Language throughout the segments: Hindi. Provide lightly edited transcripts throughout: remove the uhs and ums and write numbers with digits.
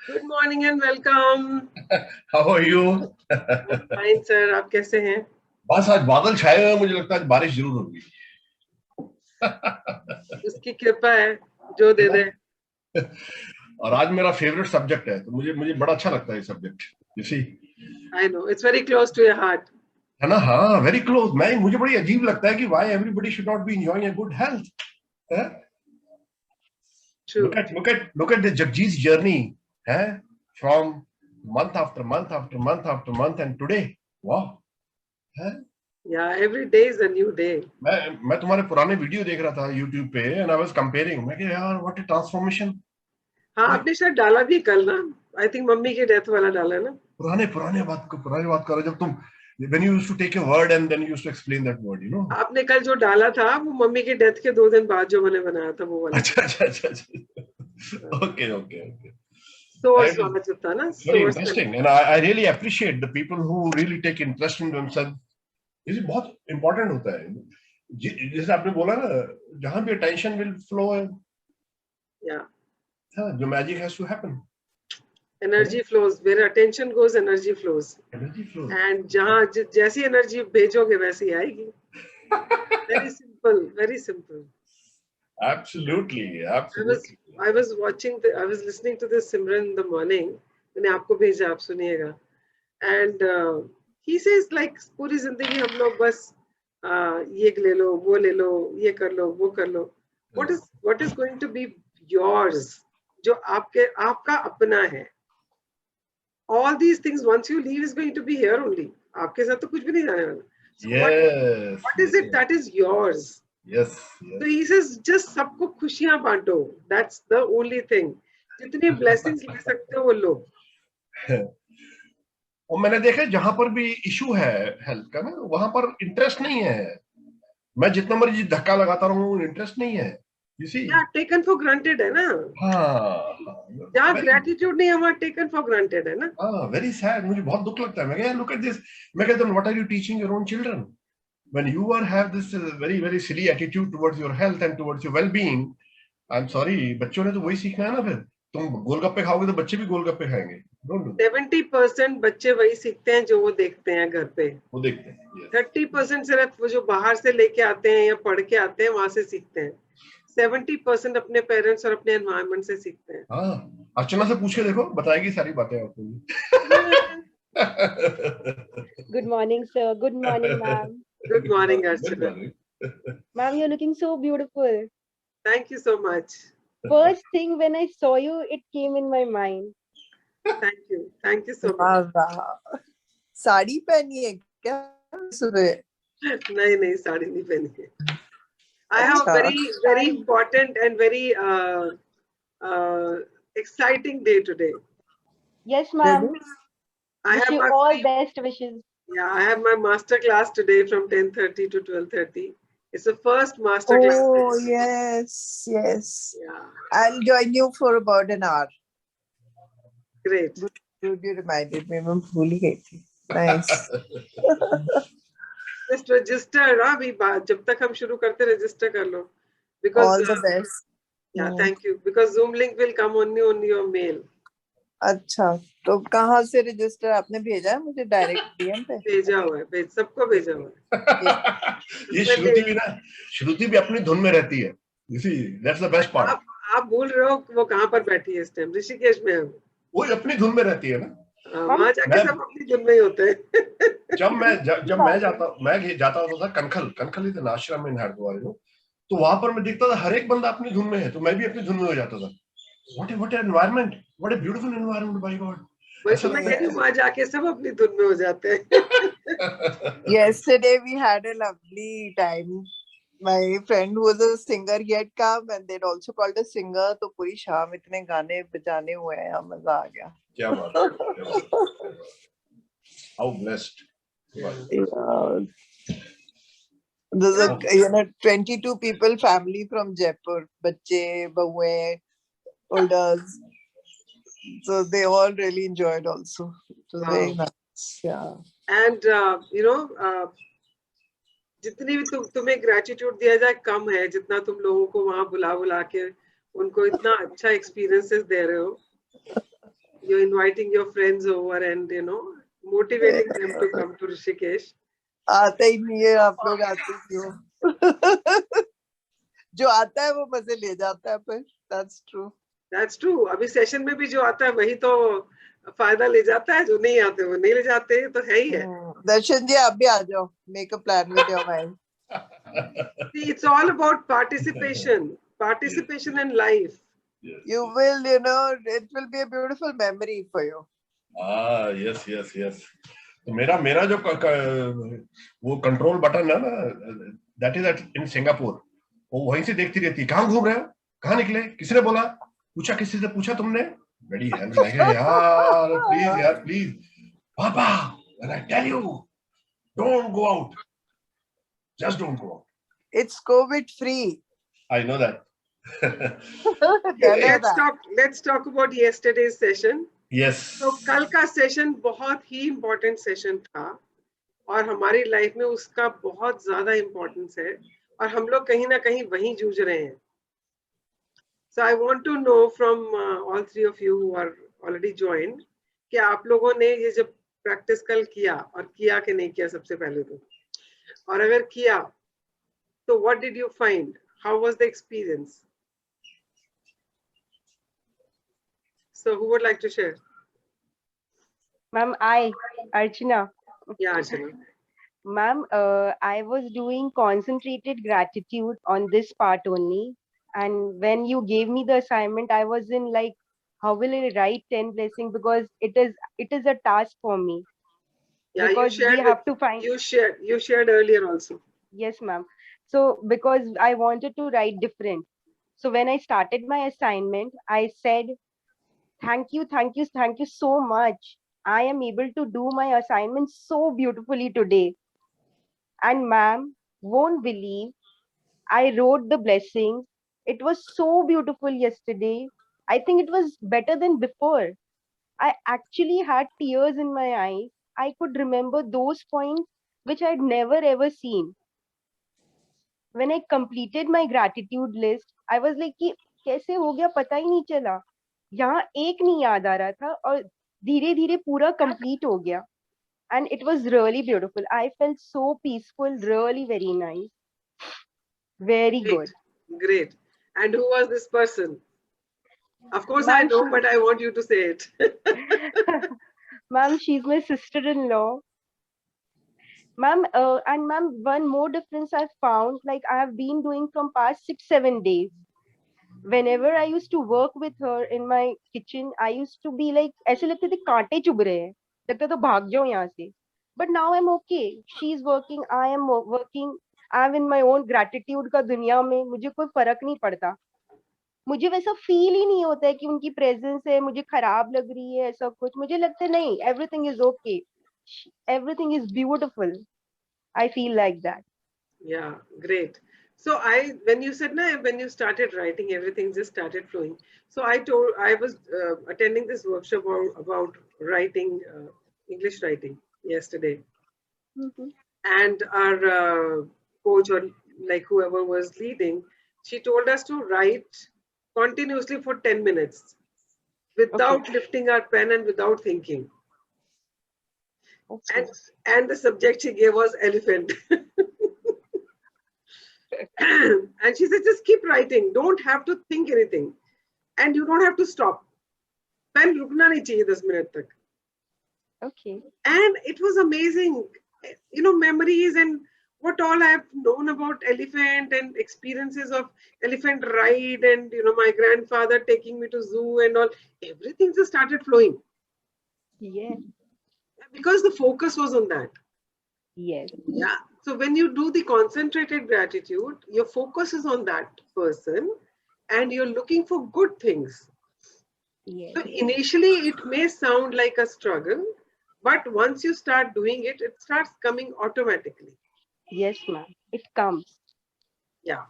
Good morning and welcome. How are you? Fine sir, आप कैसे हैं? बस आज बादल छाए हुए हैं, मुझे लगता है आज बारिश जरूर होगी। उसकी कृपा है, जो है दे ना? दे। और आज मेरा फेवरेट सब्जेक्ट है, तो मुझे मुझे बड़ा अच्छा लगता है ये subject. You see, I know it's very close to your heart. है ना? हाँ, वेरी क्लोज। मैं मुझे बड़ी अजीब लगता है कि why everybody should not be enjoying a good health. True. Look at the Jagjeet's journey, from month after month after month after month, and today, wow, है? या every day is a new day. मैं तुम्हारे पुराने वीडियो देख रहा था YouTube पे, एंड आई वाज कंपेयरिंग। मैं कह यार, व्हाट अ ट्रांसफॉर्मेशन। हाँ, आपने शायद डाला भी कल ना। आई थिंक मम्मी की डेथ वाला डाला है ना। पुराने बात करो, जब तुम when you used to take a word and then you used to explain that word, you know. आपने कल जो डाला था वो मम्मी की डेथ के 2 दिन बाद जो मैंने बनाया था वो वाला अच्छा अच्छा अच्छा अच्छा, okay okay okay. Source It is वाला जो था ना, very सोर्स का। interesting, and I really appreciate the people who really take interest in themselves. ये बहुत इंपॉर्टेंट होता है। जैसे आपने बोला ना, जहां भी अटेंशन विल फ्लो है, या हाँ, जो magic has to happen. Energy flows, where attention goes energy flows. Energy flow. And जहाँ जैसी एनर्जी भेजोगे वैसी आएगी। Very simple, very simple. Absolutely I was absolutely. I was watching I was listening to this Simran in the morning. मैंने आपको भेजा, आप सुनिएगा. And he says like पूरी जिंदगी हम लोग बस ये ले लो, वो ले लो, ये कर लो, वो कर लो. What is going to be yours? जो आपका अपना है. All these things once you leave is going to be here only. आपके साथ तो कुछ भी नहीं जाने वाला. So yes what is it that is yours? Yes So yes. he says just सबको खुशियां बांटो. That's the only thing. जितनी blessings ले सकते हो वो लो. और मैंने देखा है, जहां पर भी इशू है हेल्थ का ना, वहां पर इंटरेस्ट नहीं है। मैं जितना मर्जी धक्का लगाता रहूं, इंटरेस्ट नहीं है। You see. Yeah, taken for granted है ना. हाँ, जहाँ वेरी, gratitude नहीं है वहाँ taken for granted है ना. हाँ, वेरी सैड। मुझे बहुत दुख लगता है। मैं कहा, लुक एट दिस। मैं कहता हूँ, what are you teaching your own children when you are have this very very silly attitude towards your health and towards your well being? I'm sorry, बच्चों ने तो वही सीखना है ना। फिर तुम गोलगप्पे खाओगे तो बच्चे भी गोलगप्पे खाएंगे। Don't do. 70% बच्चे वही सीखते हैं जो वो देखते हैं घर पे. वो देखते हैं। यस। 30% सिर्फ वो जो बाहर से लेके आते हैं या पढ़ के आते हैं वहां से सीखते हैं. 70% अपने पेरेंट्स और अपने एनवायरमेंट से सीखते हैं. हाँ, अर्चना से पूछ के देखो, बताएगी सारी बातें आपको। Good morning, sir. Good morning, ma'am. Good morning, good Archana. Morning. Ma'am, you're looking so beautiful. Thank you so much. First thing when I saw you, it came in my mind. Thank you. Thank you so much. वाह वाह, साड़ी पहनी है क्या सुबह? नहीं साड़ी नहीं पहनी है. I have a very important and very exciting day today. Yes, ma'am. I Wish have you my all best wishes. I have my master class today from 10:30 to 12:30. It's the first master class. Oh yes, yes. Yeah, I'll join you for about an hour. great. Good, you reminded me. मैं भूल ही गई थी. Nice. Just register. अभी जब तक हम शुरू करते register कर लो. Because All the best. yeah, thank you. Because Zoom link will come only on your mail. अच्छा, तो कहाँ से रजिस्टर आपने भेजा है मुझे? डायरेक्ट डीएम पे भेजा हुआ है, सबको भेजा हुआ है. ये श्रुति भी ना, श्रुति भी अपनी धुन में रहती है। You see, that's the best part. आप भूल रहे हो वो कहाँ पर बैठी है इस टाइम? ऋषिकेश में है वो अपनी धुन में रहती है ना। वहां जाके सब अपनी धुन में ही होते हैं. जब मैं जाता होता था कनखल ही था आश्रम में हरिद्वार में, तो वहां पर मैं देखता था हर एक बंदा अपनी धुन में है, तो मैं भी अपनी धुन में हो जाता था. What an environment, what a beautiful environment, by God. वही तो मैं कह रही हूँ, वहां जाके सब अपनी धुन में हो जाते हैं. Yesterday we had a lovely time. My friend who was a singer, he had come and they'd also called a singer. तो पूरी शाम इतने गाने बजाने हुए हैं, मजा आ गया. क्या बात है. How blessed. There's a 22 people family from Jaipur, बच्चे, बहुएं, elders. So they all really enjoyed also. It was very nice. Yeah. And जितनी भी तुम्हें ग्रेटिट्यूड दिया जाए कम है, जितना तुम लोगों को वहां बुला के उनको इतना अच्छा एक्सपीरियंसेस दे रहे हो. you're inviting your friends over and motivating them to come to Rishikesh. आते ही नहीं है आप लोग, आते क्यों? जो आता है वो मजे ले जाता है फिर. That's true. That's true. अभी सेशन में भी जो आता है वही तो फायदा ले जाता है, जो नहीं आते वो नहीं ले जाते, तो है ही है. दर्शन जी आप भी आ जाओ. Make a plan with your mind. See, it's all about participation in life. Yes. You will, it will be a beautiful memory for you. Yes. तो मेरा जो वो कंट्रोल बटन है ना, दैट इज इन सिंगापुर. वो वहीं से देखती रहती है, कहाँ घूम रहे हो, कहाँ निकले, किसने बोला, पूछा, किसी से पूछा तुमने. बड़ी हेल्प लगे यार प्लीज पापा, when I tell you don't go out, just don't go out. It's COVID free. I know that. Let's talk about yesterday's session. Yes. तो कल का सेशन बहुत ही इम्पोर्टेंट सेशन था और हमारी लाइफ में उसका बहुत ज्यादा इम्पोर्टेंस है और हम लोग कहीं ना कहीं वहीं जूझ रहे हैं. So I want to know from all three of you who are already joined कि आप लोगों ने ये जब प्रैक्टिस कल किया और किया कि नहीं किया सबसे पहले तो, और अगर किया तो what did you find? How was the experience? So who would like to share? Ma'am, Archana. Yeah, Archana. Ma'am, I was doing concentrated gratitude on this part only. And when you gave me the assignment, I was in like, how will I write 10 blessings? Because it is a task for me. Yeah, because you shared. we have to find. You shared earlier also. Yes, ma'am. So because I wanted to write different. So when I started my assignment, I said, thank you so much. I am able to do my assignment so beautifully today. And ma'am won't believe, I wrote the blessings. It was so beautiful yesterday. I think it was better than before. I actually had tears in my eyes. I could remember those points which I'd never ever seen. When I completed my gratitude list, I was like कि कैसे हो गया पता ही नहीं चला. यहाँ एक नहीं याद आ रहा था और धीरे धीरे पूरा complete हो गया. And it was really beautiful. I felt so peaceful, really very nice. Very good. Great. And who was this person? Of course I know, but I want you to say it. Ma'am, she's my sister-in-law. Ma'am, and ma'am, one more difference I found, like I have been doing from past 6-7 days. Whenever I used to work with her in my kitchen, I used to be like, ऐसे लगते थे कांटे चुभ रहे हैं, लगता तो भाग जाऊं यहाँ से. But now I'm okay. She's working, I am working. I'm in my own gratitude का दुनिया में, मुझे कोई फर्क नहीं पड़ता. मुझे वैसा फील ही नहीं होता है कि उनकी प्रेजेंस है, मुझे खराब लग रही है, ऐसा कुछ. मुझे लगता है नहीं, everything is okay. Everything is beautiful. I feel like that. Yeah, great. So when you said when you started writing, everything just started flowing. So I was attending this workshop about writing, English writing yesterday. Mm-hmm. And our coach or like whoever was leading, she told us to write continuously for 10 minutes without lifting our pen and without thinking. Okay. And the subject she gave was elephant. And she said, just keep writing. Don't have to think anything. And you don't have to stop. Pen rukna nahi chahiye 10 minutes tak. Okay. And it was amazing. Memories and what all I have known about elephant and experiences of elephant ride and, my grandfather taking me to zoo and all. Everything just started flowing. Yeah. Because the focus was on that. Yes. Yeah. So when you do the concentrated gratitude, your focus is on that person and you're looking for good things. Yes. So initially it may sound like a struggle, but once you start doing it, it starts coming automatically. Yes, ma'am. It comes. Yeah.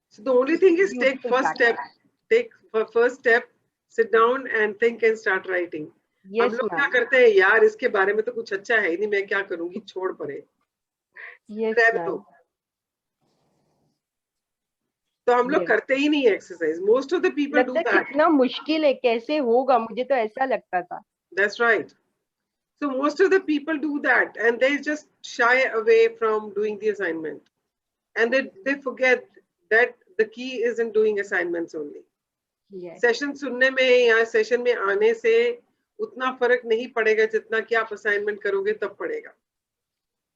So the only thing is take first step, sit down and think and start writing. Yes, हम लोग क्या करते हैं यार, इसके बारे में तो कुछ अच्छा है ही नहीं, मैं क्या करूंगी, छोड़ परे. Yes, ma'am. तो हम लोग Yes. करते ही नहीं exercise. Most of the people do लगता है दैट. कितना मुश्किल है, कैसे होगा, मुझे तो ऐसा लगता था. That's right. So most of the people do that and they just shy away from doing the assignment. And they forget that the key is in doing assignments only. Yes. Session सुनने में या सेशन में आने से उतना फर्क नहीं पड़ेगा जितना कि आप असाइनमेंट करोगे तब पड़ेगा.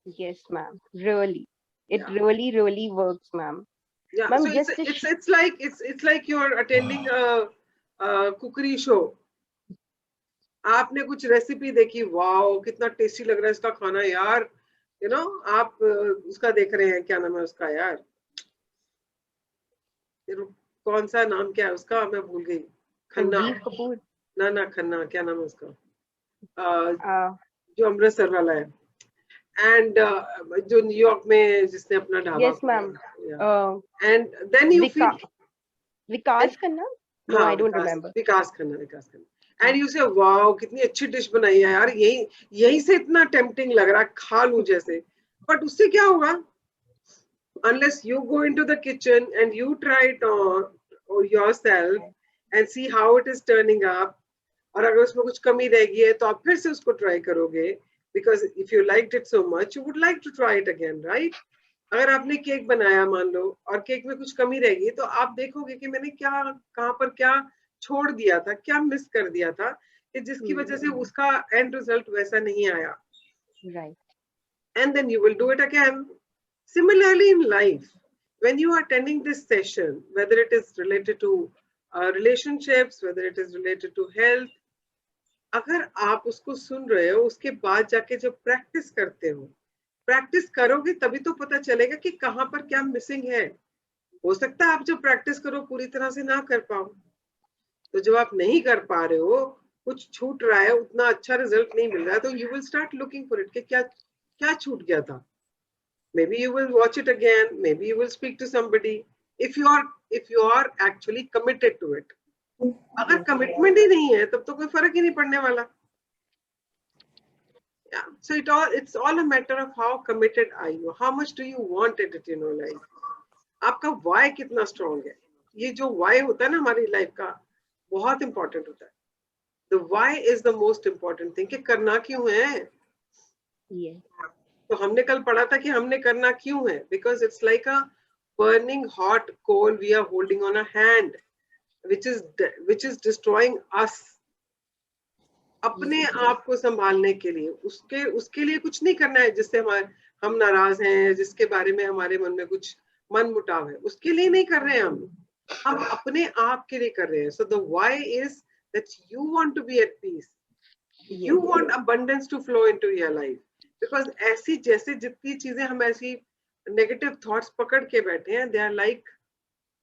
Yes, ma'am. Really. It Yeah. really works, ma'am. Yeah, Ma'am, so just it's like you're attending a cookery show. आपने कुछ रेसिपी देखी, वाओ कितना टेस्टी लग रहा है इसका खाना यार, यू नो, आप उसका देख रहे हैं, क्या नाम है उसका यार, कौन सा नाम क्या है उसका, मैं भूल गई. खन्ना. संजीव कपूर. ना खन्ना, क्या नाम है उसका, Uh, जो अमृतसर वाला है, एंड जो न्यूयॉर्क में जिसने अपना dhaba. yes, ma'am. And then you Vika, feel. Vikas Khanna? No, I don't remember. Vikas Khanna. And you say wow कितनी अच्छी डिश बनाई है यार, यही से इतना टेम्पटिंग लग रहा है, खा लूं जैसे. बट उससे क्या होगा, unless you go into the kitchen and you try it on yourself and see how it is turning up, और अगर उसमें कुछ कमी रह गई है तो आप फिर से उसको ट्राई करोगे, because if you liked it so much you would like to try it again, right? अगर आपने केक बनाया मान लो और केक में कुछ कमी रह गई तो आप देखोगे कि मैंने क्या, कहाँ पर क्या छोड़ दिया था, क्या मिस कर दिया था, कि जिसकी वजह से उसका एंड रिजल्ट वैसा नहीं आया. Right. And then you will do it again. Similarly in life, when you are attending this session, whether it is related to relationships, whether it is related to health, अगर आप उसको सुन रहे हो, उसके बाद जाके जब प्रैक्टिस करते हो, प्रैक्टिस करोगे तभी तो पता चलेगा कि कहाँ पर क्या मिसिंग है. हो सकता है आप जब प्रैक्टिस करो पूरी तरह से ना कर पाओ, तो जब आप नहीं कर पा रहे हो, कुछ छूट रहा है, उतना अच्छा रिजल्ट नहीं मिल रहा है, तो you will start looking for it कि क्या छूट गया था. Maybe you will watch it again, maybe you will speak to somebody, if you are actually committed to it. अगर commitment ही नहीं है तब तो कोई फर्क ही नहीं पड़ने वाला. Yeah, so it's all a matter of how committed are you, how much do you want it in your life. आपका why कितना strong है. ये जो why होता है ना हमारी लाइफ का, बहुत important होता है. The why is the most important thing, कि करना क्यों है. Yes. तो हमने कल पढ़ा था कि हमने करना क्यों है, because it's like a burning hot coal we are holding on a hand, which is destroying us. अपने आप को संभालने के लिए उसके लिए कुछ नहीं करना है, जिससे हम नाराज हैं, जिसके बारे में हमारे मन में कुछ मन मुटाव है, उसके लिए नहीं कर रहे हैं हम अपने आप के लिए कर रहे हैं. So the why is that you want to be at peace, you want abundance to flow into your life. Because ऐसी जैसे जितनी चीजें हम ऐसी नेगेटिव थॉट्स पकड़ के बैठे हैं, they are like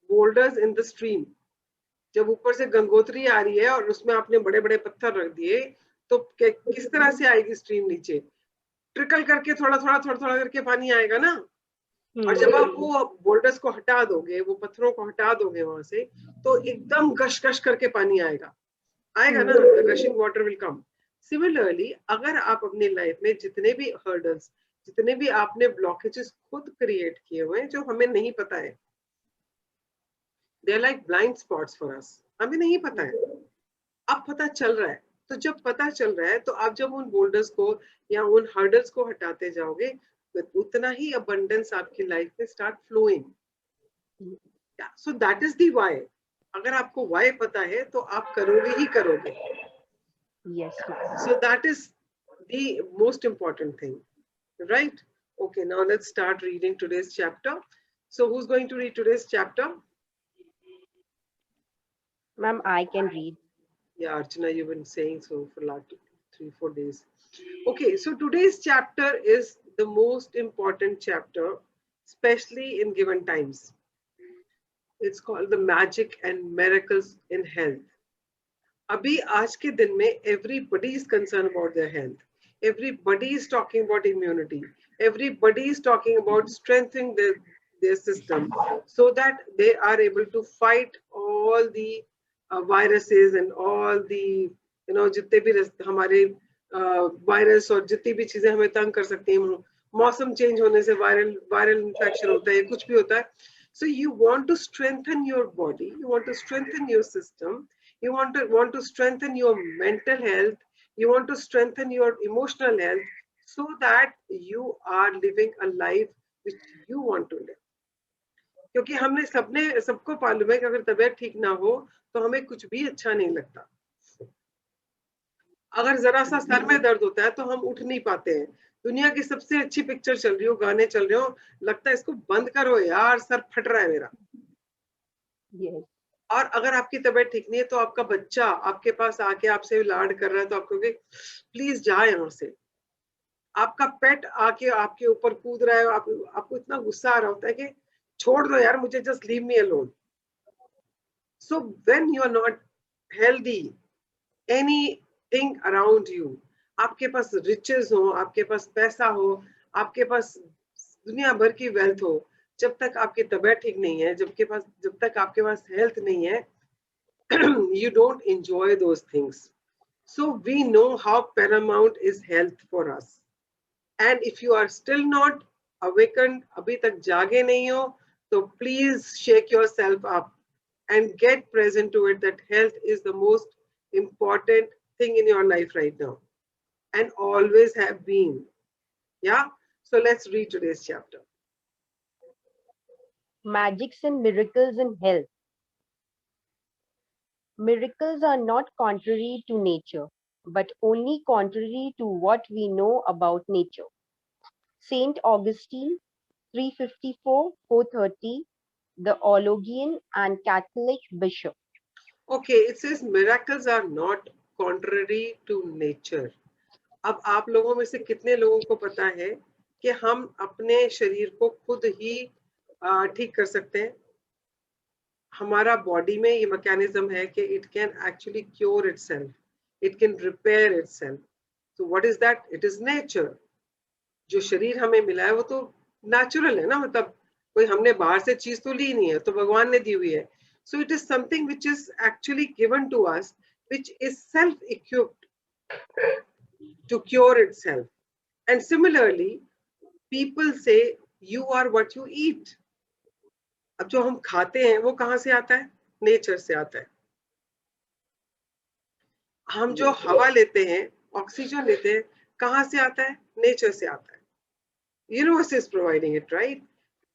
boulders in the stream. जब ऊपर से गंगोत्री आ रही है और उसमें आपने बड़े बड़े पत्थर रख दिए, तो किस तरह से आएगी स्ट्रीम नीचे, ट्रिकल करके थोड़ा करके पानी आएगा ना. और जब आप वो बोल्डर्स को हटा दोगे, वो पत्थरों को हटा दोगे वहां से, तो एकदम गश करके पानी आएगा ना, gushing water will come. Similarly अगर आप अपनी लाइफ में जितने भी हर्डल्स, जितने भी आपने ब्लॉकेजेस खुद क्रिएट किए हुए हैं जो हमें नहीं पता है, they are like blind spots for us, हमें नहीं पता है, अब पता चल रहा है. तो जब पता चल रहा है तो आप जब उन बोल्डर्स को या उन हर्डल्स को हटाते जाओगे, तो उतना ही अबंडेंस आपकी लाइफ में start flowing. So that is the why. अगर आपको व्हाई पता है तो आप करोगे ही करोगे. Yes, ma'am. So that is the most important thing, right? Okay, now let's start reading today's chapter. So who's going to read today's chapter? Ma'am, I can read. Yeah, Archana, you've been saying so for like 3-4 days. Okay, so today's chapter is the most important chapter, especially in given times. It's called the magic and miracles in health. अभी आज के दिन में everybody is concerned about their health. Everybody is talking about immunity. Everybody is talking about strengthening their system so that they are able to fight all the viruses and all the जितने भी हमारे वायरस और जितनी भी चीजें हमें तंग कर सकती हैं. मौसम चेंज होने से वायरल इन्फेक्शन होता है, कुछ भी होता है. So you want to strengthen your body, you want to strengthen your system, you want to strengthen your mental health, you want to strengthen your emotional health, so that you are living a life which you want to live. क्योंकि हमने सबको मालूम है कि अगर तबीयत ठीक ना हो तो हमें कुछ भी अच्छा नहीं लगता. अगर जरा सा सर में दर्द होता है तो हम उठ नहीं पाते हैं. दुनिया की सबसे अच्छी पिक्चर चल रही हो, गाने चल रहे हो, लगता है इसको बंद करो यार, सर फट रहा है मेरा. Yes. और अगर आपकी तबीयत ठीक नहीं है तो आपका बच्चा आपके पास आके आपसे लाड कर रहा है तो आप कहोगे प्लीज जा यहाँ से. आपका पेट आके आपके ऊपर कूद रहा है, आपको इतना गुस्सा आ रहा होता है कि छोड़ दो यार मुझे, just leave me alone. So when you are not healthy, anything around you, आपके पास रिचेस हो, आपके पास पैसा हो, आपके पास दुनिया भर की वेल्थ हो, जब तक आपकी तबीयत ठीक नहीं है, जब तक आपके पास हेल्थ नहीं है, you don't enjoy those things. So we know how paramount is health for us. And if you are still not awakened, abhi tak jage nahi ho, so please shake yourself up and get present to it that health is the most important thing in your life right now and always have been. Yeah. So let's read today's chapter. Magics and miracles in health. Miracles are not contrary to nature, but only contrary to what we know about nature. Saint Augustine, 354-430, the Olagian and Catholic bishop. Okay, it says miracles are not contrary to nature. अब आप लोगों में से कितने लोगों को पता है कि हम अपने शरीर को खुद ही ठीक कर सकते हैं? हमारा बॉडी में ये मैकेनिज्म है कि it can actually cure itself, it can repair itself. So what is that? It is nature. जो शरीर हमें मिला है वो तो नेचुरल है ना, मतलब कोई हमने बाहर से चीज तो ली नहीं है, तो भगवान ने दी हुई है. So it is something which is actually given to us, which is self equipped to cure itself. And similarly, people say you are what you eat. अब जो हम खाते हैं वो कहाँ से आता है? नेचर से आता है. हम जो हवा लेते हैं, ऑक्सीजन लेते हैं, कहाँ से आता है? नेचर से आता है. Universe is providing it, right?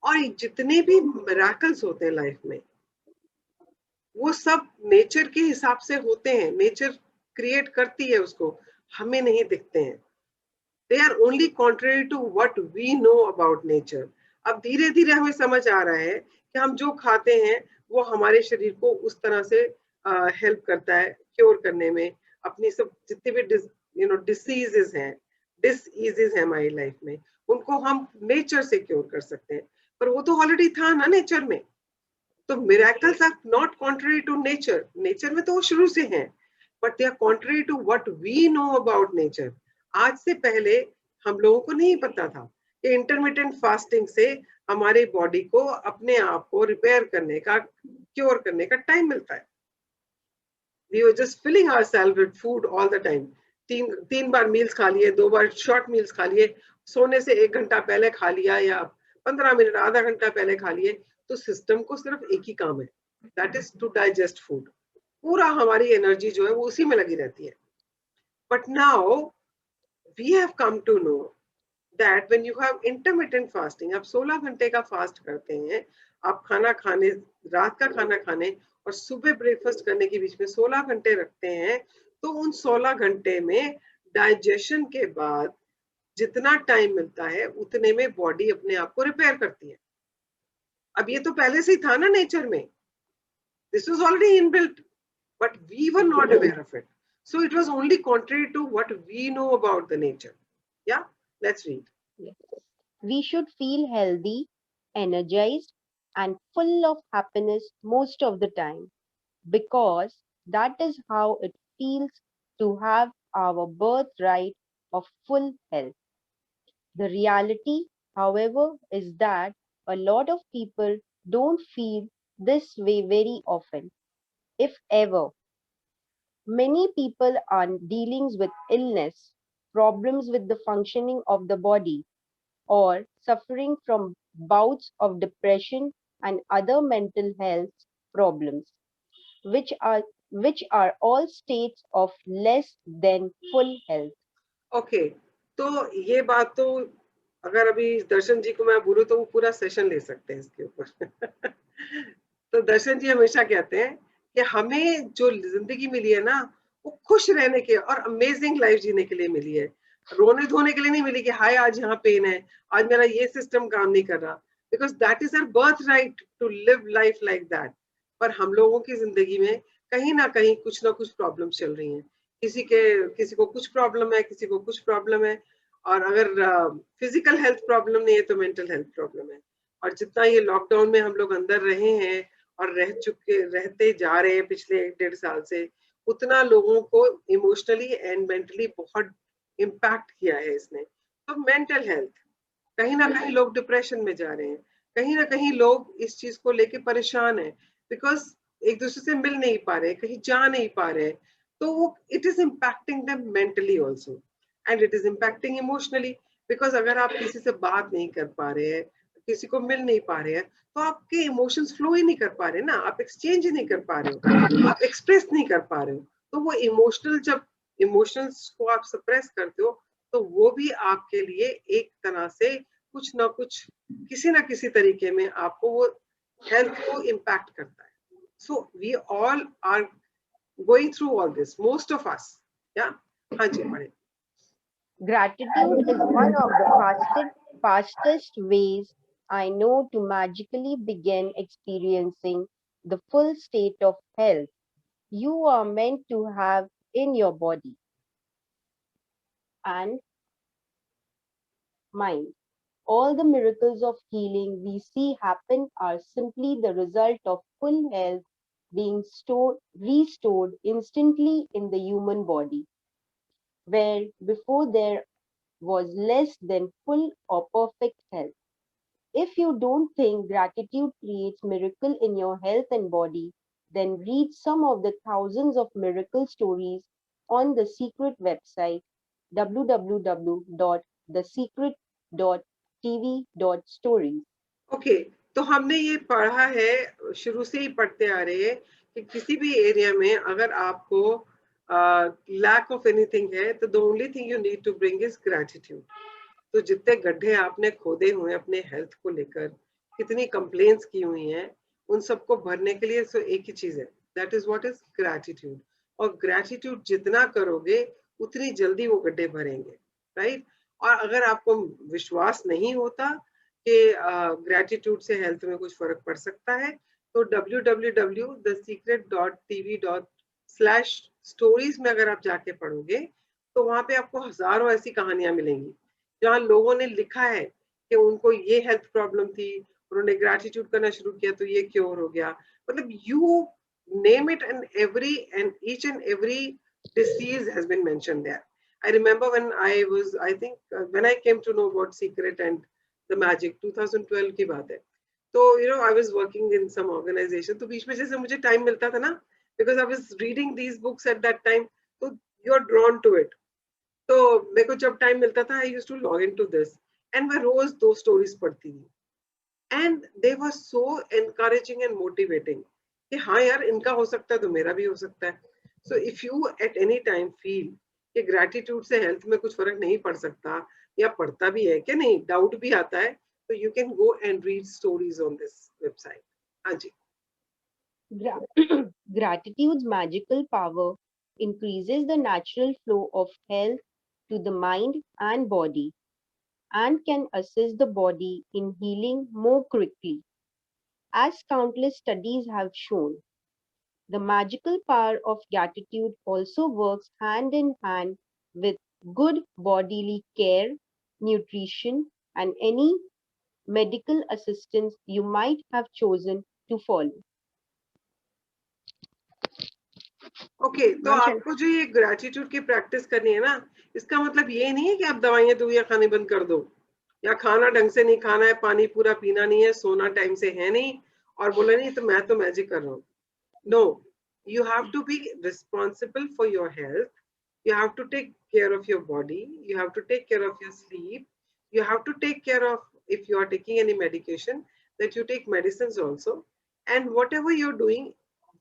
और जितने भी मिरेकल्स होते हैं लाइफ में, वो सब नेचर के हिसाब से होते हैं. नेचर क्रिएट करती है उसको, हमें नहीं दिखते हैं. They are only contrary to what we know about nature. अब धीरे धीरे हमें समझ आ रहा है कि हम जो खाते हैं वो हमारे शरीर को उस तरह से हेल्प करता है क्योर करने में. अपनी सब जितने भी डिसीजेस हैं हमारी लाइफ में, उनको हम नेचर से क्योर कर सकते हैं. पर वो तो ऑलरेडी था ना नेचर में. तो miracles are not contrary to nature. Nature में तो वो शुरू से हैं, but they are contrary to what we know about nature. आज से पहले हम लोगों को नहीं पता था कि इंटरमिटेंट फास्टिंग से हमारे बॉडी को अपने आप को रिपेयर करने का, क्योर करने का टाइम मिलता है. We were just filling ourselves with food all the time. तीन बार मील्स खा लिए, 2 बार शॉर्ट मील्स खा लिए, सोने से 1 घंटा पहले खा लिया या 15 मिनट आधा घंटा पहले खा लिए. तो सिस्टम को सिर्फ एक ही काम है, that is to digest food. पूरा हमारी एनर्जी जो है वो उसी में लगी रहती है. But now we have come to know that when you have intermittent fasting, आप 16 घंटे का फास्ट करते हैं, आप खाना खाने, रात का खाना खाने और सुबह ब्रेकफास्ट करने के बीच में 16 घंटे रखते हैं, तो उन 16 घंटे में डाइजेशन के बाद जितना टाइम मिलता है उतने में बॉडी अपने आप को रिपेयर करती है. अब ये तो पहले से ही था ना नेचर में. This was already inbuilt, but we were not aware of it. So it was only contrary to what we know about the nature. Yeah, let's read. We should feel healthy, energized, and full of happiness most of the time, because that is how it feels to have our birthright of full health. The reality, however, is that a lot of people don't feel this way very often, if ever. Many people are dealing with illness, problems with the functioning of the body, or suffering from bouts of depression and other mental health problems, which are all states of less than full health. Okay, तो ये बात तो अगर अभी दर्शन जी को मैं बोलूं तो वो पूरा सेशन ले सकते हैं इसके ऊपर। तो दर्शन जी हमेशा कहते हैं कि हमें जो जिंदगी मिली है ना, वो खुश रहने के और अमेजिंग लाइफ जीने के लिए मिली है, रोने धोने के लिए नहीं मिली कि हाय आज यहाँ पेन है, आज मेरा ये सिस्टम काम नहीं कर रहा, because that is our birth right to live life like that. पर हम लोगों की जिंदगी में कहीं ना कहीं कुछ ना कुछ प्रॉब्लम चल रही हैं, किसी को कुछ प्रॉब्लम है, किसी को कुछ प्रॉब्लम है, और अगर फिजिकल हेल्थ प्रॉब्लम नहीं है तो मेंटल हेल्थ प्रॉब्लम है। और जितना ये लॉकडाउन में हम लोग अंदर रहे हैं और रहते जा रहे हैं पिछले 1-1.5 साल से, उतना लोगों को इमोशनली एंड मेंटली बहुत इम्पैक्ट किया है इसने। तो मेंटल हेल्थ, कहीं ना कहीं लोग डिप्रेशन में जा रहे हैं, कहीं ना कहीं लोग इस चीज को लेके परेशान है, बिकॉज एक दूसरे से मिल नहीं पा रहे, कहीं जा नहीं पा रहे, तो वो it is impacting them mentally also, and it is impacting emotionally, because अगर आप किसी से बात नहीं कर पा रहे हैं, किसी को मिल नहीं पा रहे हैं, तो आपके इमोशंस फ्लो ही नहीं कर पा रहे ना, आप एक्सचेंज ही नहीं कर पा रहे हो, आप एक्सप्रेस नहीं कर पा रहे हो। तो वो जब इमोशंस को आप सप्रेस करते हो, तो वो भी आपके लिए एक तरह से कुछ ना कुछ, किसी ना किसी तरीके में आपको वो हेल्थ को इम्पैक्ट करता है। So we all are going through all this, most of us. या हाँ जी, पढ़े। Gratitude is one of the fastest ways I know to magically begin experiencing the full state of health you are meant to have in your body and mind. All the miracles of healing we see happen are simply the result of full health being restored instantly in the human body, where before there was less than full or perfect health. If you don't think gratitude creates miracle in your health and body, then read some of the thousands of miracle stories on the secret website www.thesecret.tv.stories. Okay, तो हमने ये पढ़ा है, शुरू से ही पढ़ते आ रहे हैं कि किसी भी एरिया में अगर आपको लैक ऑफ एनीथिंग है, तो the only thing you need to bring is gratitude. तो जितने गड्ढे आपने खोदे हुए अपने हेल्थ को लेकर, कितनी कंप्लेंट्स की हुई हैं, उन सबको भरने के लिए एक ही चीज है, that is what is gratitude. और ग्रेटिट्यूड जितना करोगे उतनी जल्दी वो गड्ढे भरेंगे, राइट। और अगर आपको विश्वास नहीं होता कि ग्रेटिट्यूड से हेल्थ में कुछ फर्क पड़ सकता है, तो www.thesecret.tv.stories में अगर आप जाके पढ़ोगे, तो वहां पे आपको हजारों ऐसी कहानियां मिलेंगी जहाँ लोगों ने लिखा है कि उनको ये हेल्थ प्रॉब्लम थी, उन्होंने ग्रेटिट्यूड करना शुरू किया तो ये क्योर हो गया। मतलब you name it, and each and every disease has been mentioned there. I remember when I think when I came to know about Secret and the Magic, 2012 की बात है, तो I was working in some organization, तो बीच में जैसे मुझे टाइम मिलता था ना, because I was reading these books at that time, तो you are drawn to it। तो मेरे को जब टाइम मिलता था, I used to log into this, and मैं रोज 2 स्टोरीज पढ़ती थी, and they were so encouraging and motivating कि हाँ यार, इनका हो सकता है तो मेरा भी हो सकता है। So if you at any time feel कि gratitude से हेल्थ में कुछ फर्क नहीं पड़ सकता, या पड़ता भी है कि नहीं, डाउट भी आता है, तो you can go and read stories on this website। हाँ जी। Gratitude's magical power increases the natural flow of health to the mind and body and can assist the body in healing more quickly. As countless studies have shown, the magical power of gratitude also works hand in hand with good bodily care, nutrition, and any medical assistance you might have chosen to follow. Okay, तो आपको जो ये ग्रेटिट्यूड की प्रैक्टिस करनी है ना, इसका मतलब ये नहीं है कि आप दवाइयां दुवियां खानी बंद कर दो, या खाना ढंग से नहीं खाना है, पानी पूरा पीना नहीं है, सोना टाइम से है नहीं, और बोला नहीं तो मैं तो मैजिक कर रहा हूँ। No, you have to be responsible for your health, you have to take care of your body, you have to take care of your sleep, you have to take care of, if you are taking any medication, that you take medicines also, and whatever you're doing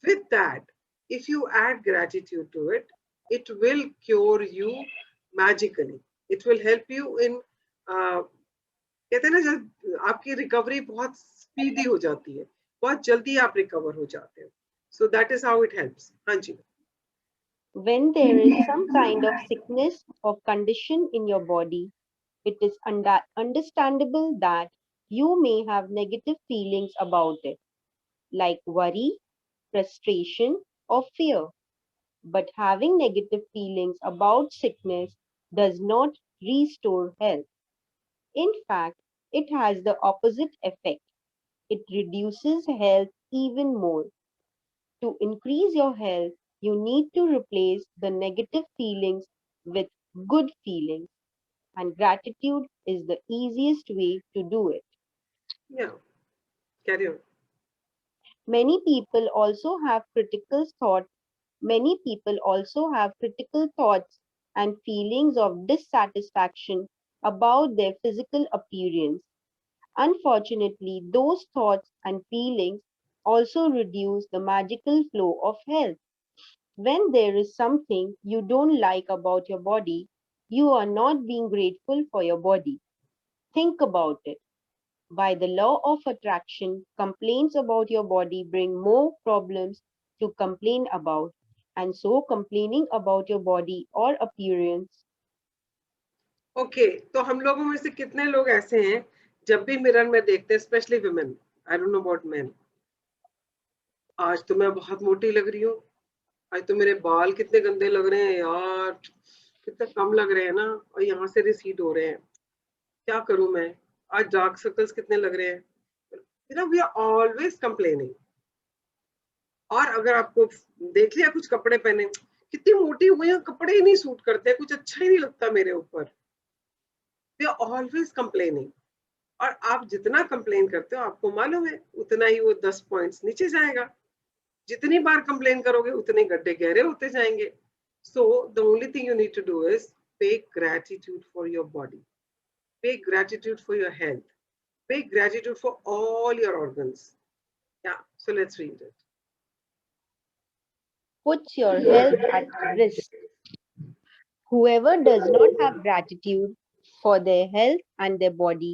with that, if you add gratitude to it, it will cure you magically. It will help you in कहते हैं ना जब आपकी रिकवरी बहुत स्पीडी हो जाती है, बहुत जल्दी आप रिकवर हो जाते हो. So that is how it helps. हाँ जी. When there is some kind of sickness or condition in your body, it is understandable that you may have negative feelings about it, like worry, frustration, or fear. But having negative feelings about sickness does not restore health. In fact, it has the opposite effect. It reduces health even more. To increase your health, you need to replace the negative feelings with good feelings, and gratitude is the easiest way to do it. Yeah, carry on. Many people also have critical thought. Many people also have critical thoughts and feelings of dissatisfaction about their physical appearance. Unfortunately, those thoughts and feelings also reduce the magical flow of health. When there is something you don't like about your body, you are not being grateful for your body. Think about it. By the law of attraction, complaints about your body bring more problems to complain about. And so, complaining about your body or appearance. Okay, तो हम लोगों में से कितने लोग ऐसे हैं जब भी मिरर में देखते हैं, specially women, I don't know about main, आज तो मैं बहुत मोटी लग रही हूँ, आज तो मेरे बाल कितने गंदे लग रहे हैं यार, कितने कम लग रहे हैं ना, और यहाँ से रिसीड हो रहे हैं, क्या करूं मैं, आज डार्क सर्कल्स कितने लग रहे हैं, you know we are always complaining. और अगर आपको देख लिया कुछ कपड़े पहने, कितनी मोटी हो गई, कपड़े ही नहीं सूट करते, कुछ अच्छा ही नहीं लगता मेरे ऊपर. We are always complaining. और आप जितना कंप्लेन करते हो, आपको मालूम है उतना ही वो 10 पॉइंट्स नीचे जाएगा. जितनी बार कंप्लेन करोगे उतने गड्ढे गहरे होते जाएंगे. So the only thing you need to do is pay gratitude for your body, pay gratitude for your health, pay gratitude for all your organs. Yeah, so let's read it. Puts your health at risk. Whoever does not have gratitude for their health and their body,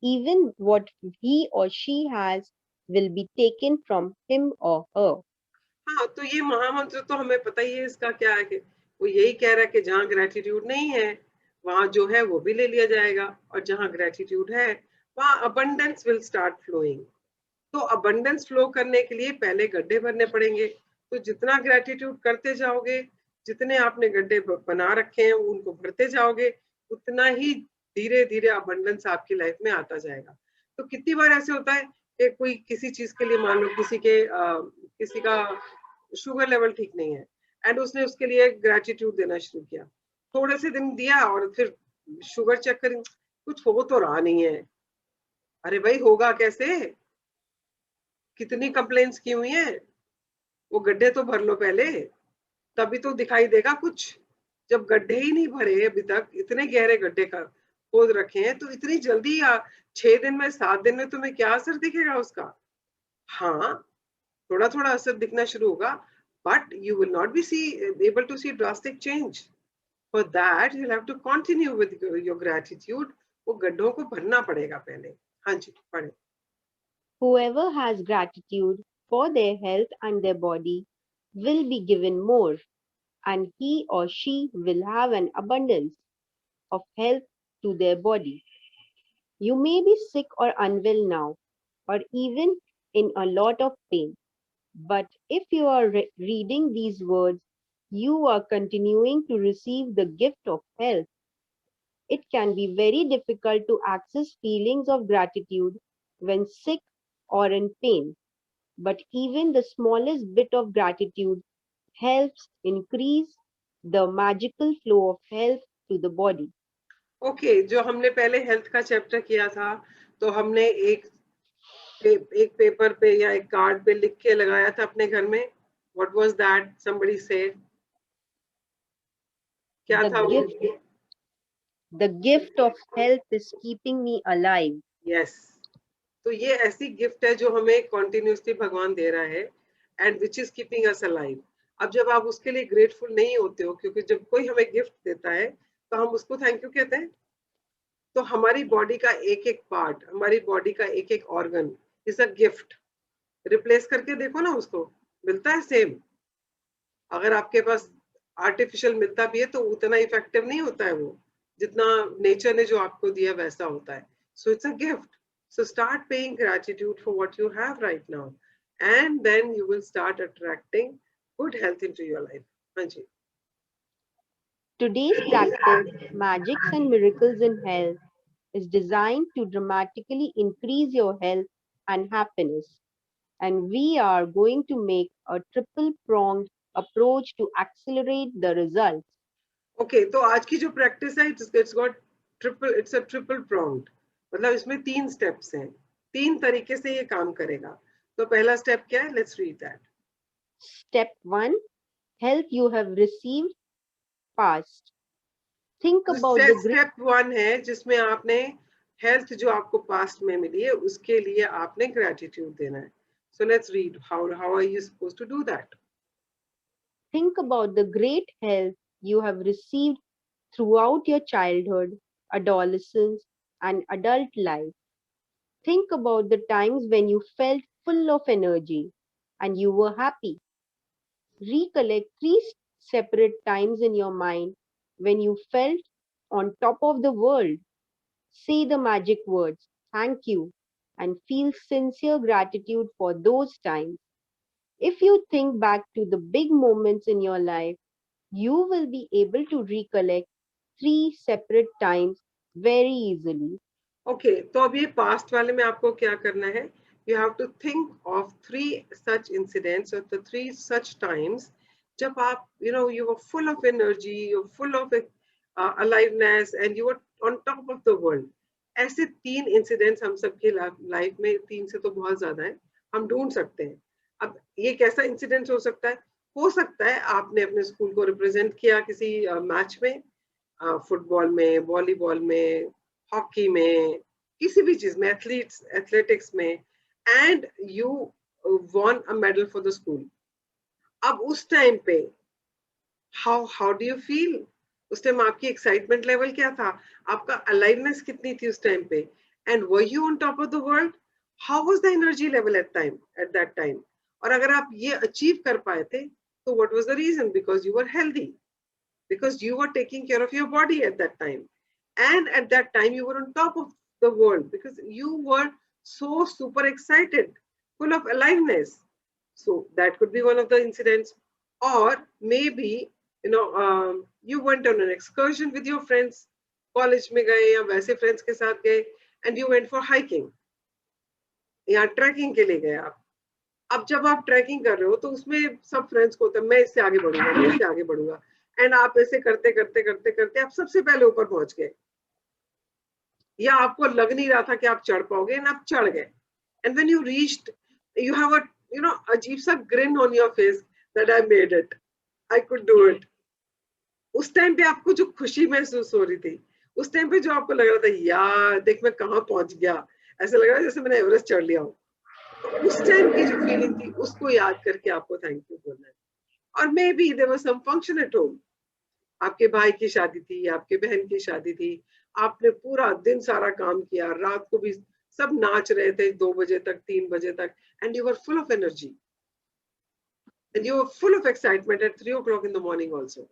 even what he or she has will be taken from him or her. हाँ, तो ये महामंत्र तो हमें पता ही है इसका क्या है, कि वो यही कह रहा है कि जहाँ ग्रेटिट्यूड नहीं है वहां जो है वो भी ले लिया जाएगा, और जहाँ ग्रेटिट्यूड है वहां अबंडेंस विल स्टार्ट फ्लोइंग. तो अबंडेंस फ्लो करने के लिए पहले गड्ढे भरने पड़ेंगे. तो जितना ग्रेटिट्यूड करते जाओगे, जितने आपने गड्ढे बना रखे हैं उनको भरते जाओगे, उतना ही धीरे धीरे अबंडेंस आपकी लाइफ में आता जाएगा. तो कितनी बार ऐसे होता है कि कोई किसी चीज के लिए, मान लो किसी का शुगर लेवल ठीक नहीं है, एंड उसने उसके लिए ग्रेटिट्यूड देना शुरू किया, थोड़े से दिन दिया और फिर शुगर चेक करें, कुछ हो तो रहा नहीं है. अरे भाई होगा कैसे, कितनी कंप्लेंट्स की हुई हैं, वो गड्ढे तो भर लो पहले, तभी तो दिखाई देगा कुछ. जब गड्ढे ही नहीं भरे अभी तक, इतने गहरे गड्ढे का खोद रखे हैं, तो इतनी जल्दी 6 दिन में 7 दिन में तुम्हें क्या असर दिखेगा उसका. हाँ, थोड़ा थोड़ा असर दिखना शुरू होगा, but you will not be able to see drastic change. For that you have to continue with your gratitude. वो गड्ढों को भरना पड़ेगा पहले. हाँ जी, पढ़े. Whoever has gratitude for their health and their body will be given more, and he or she will have an abundance of health to their body. You may be sick or unwell now, or even in a lot of pain. But if you are reading these words, you are continuing to receive the gift of health. It can be very difficult to access feelings of gratitude when sick or in pain, but even the smallest bit of gratitude helps increase the magical flow of health to the body. Okay, जो हमने पहले हेल्थ का चैप्टर किया था, तो हमने एक पेपर पे या एक कार्ड पे लिख के लगाया था अपने घर में. व्हाट वाज दैट, समबडी से, क्या था वो? The gift of health is keeping me alive. Yes, तो ये ऐसी गिफ्ट है जो हमें कॉन्टिन्यूसली भगवान दे रहा है, and which is keeping us alive. अब जब आप उसके लिए ग्रेटफुल नहीं होते हो, क्योंकि जब कोई हमें गिफ्ट देता है तो हम उसको थैंक यू कहते हैं। तो हमारी बॉडी का एक एक पार्ट, हमारी बॉडी का एक एक organ is a gift. Replace करके देखो ना, उसको मिलता है सेम। अगर आपके पास आर्टिफिशियल मिलता भी है तो उतना इफेक्टिव नहीं होता है वो, जितना नेचर ने जो आपको दिया वैसा होता है। So it's a gift. So start paying gratitude for what you have right now, and then you will start attracting good health into your life. हाँ जी। Today's practice, Magics and Miracles in Health, is designed to dramatically increase your health and happiness. And we are going to make a triple pronged approach to accelerate the results. Okay, तो आज की जो प्रैक्टिस है it's got triple, it's a triple pronged, मतलब इसमें 3 स्टेप्स हैं, 3 तरीके से ये काम करेगा। तो पहला स्टेप क्या है? Let's read that. Step 1, Health you have received past. Think about the great step 1 है जिसमें आपने हेल्थ जो आपको पास्ट में मिली है उसके लिए आपने ग्रेटिट्यूड देना है। So let's read how are you supposed to do that. think about the great health you have received throughout your childhood, adolescence, and adult life. Think about the times when you felt full of energy and you were happy. Recollect 3 separate times in your mind when you felt on top of the world. Say the magic words, thank you, and feel sincere gratitude for those times. If you think back to the big moments in your life, you will be able to recollect 3 separate times very easily. Okay, तो अब ये पास्ट वाले में आपको क्या करना है? You have to think of 3 such incidents और द 3 सच टाइम्स जब आप you were full of energy, you were full of aliveness and you were on top of the world. ऐसे 3 इंसिडेंट्स हम सबके लाइफ में, 3 से तो बहुत ज्यादा है, हम ढूंढ सकते हैं। अब ये कैसा इंसिडेंट हो सकता है? हो सकता है आपने अपने स्कूल को रिप्रेजेंट किया किसी मैच में, फुटबॉल में, वॉलीबॉल में, हॉकी में, किसी भी चीज में, एथलेटिक्स में, and you won a medal for the school. अब उस टाइम पे हाउ डू यू फील? उस टाइम आपकी एक्साइटमेंट लेवल क्या था? आपका अलाइवनेस कितनी थी उस टाइम पे? And were you on top of the world? How was the energy level at that time? और अगर आप ये अचीव कर पाए थे तो what was the reason? Because you were healthy, because you were taking care of your body at that time, and at that time you were on top of the world because you were so super excited, full of aliveness. So that could be one of the incidents. Or maybe you went on an excursion with your friends, college में गए या वैसे friends के साथ गए, and you went for hiking या ट्रैकिंग के लिए गए आप। अब जब आप ट्रैकिंग कर रहे हो तो उसमें सब फ्रेंड्स को होता है मैं इससे आगे बढ़ूंगा, मैं इससे आगे बढ़ूंगा, एंड आप ऐसे करते करते करते करते आप सबसे पहले ऊपर पहुंच गए, या आपको लग नहीं रहा था कि आप चढ़ पाओगे एंड आप चढ़ गए। And when you reached, you have अ अजीब सा green on your face that I made it, I could do it. उस टाइम पे आपको जो खुशी महसूस हो रही थी, उस टाइम पे जो आपको लग रहा था यार देख मैं कहाँ पहुंच गया, ऐसा लग रहा है जैसे मैंने एवरेस्ट चढ़ लिया हो, उस टाइम की जो फीलिंग थी उसको याद करके आपको थैंक यू बोलना है। और maybe there was some function at home, आपके भाई की शादी थी, आपके बहन की शादी थी, आपने पूरा दिन सारा काम किया, रात को भी सब नाच रहे थे 2 बजे तक, 3 बजे तक, and you were full of energy and you were full of excitement at 3 o'clock in the morning also.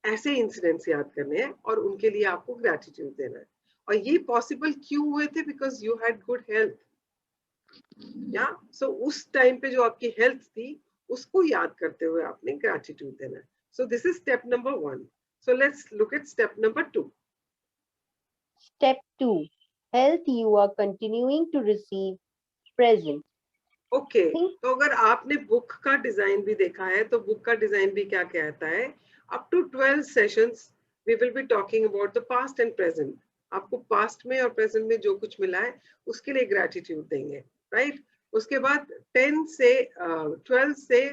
ऐसे इंसिडेंट्स याद करने हैं और उनके लिए आपको ग्रेटिट्यूड देना है। और ये पॉसिबल क्यों हुए थे? Because you had good health. या सो उस टाइम पे जो आपकी हेल्थ थी उसको याद करते हुए आपने ग्रेटिट्यूड देना है। So this is step number 1। So let's look at step number 2। Step 2, Health you are continuing to receive present. Okay, Think तो अगर आपने बुक का डिजाइन भी देखा है तो बुक का डिजाइन भी क्या कहता है? Up to 12 sessions we will be talking about the past and present. आपको पास्ट में और प्रेजेंट में जो कुछ मिला है उसके लिए ग्रेटिट्यूड देंगे, राइट? उसके बाद 10 से 12 से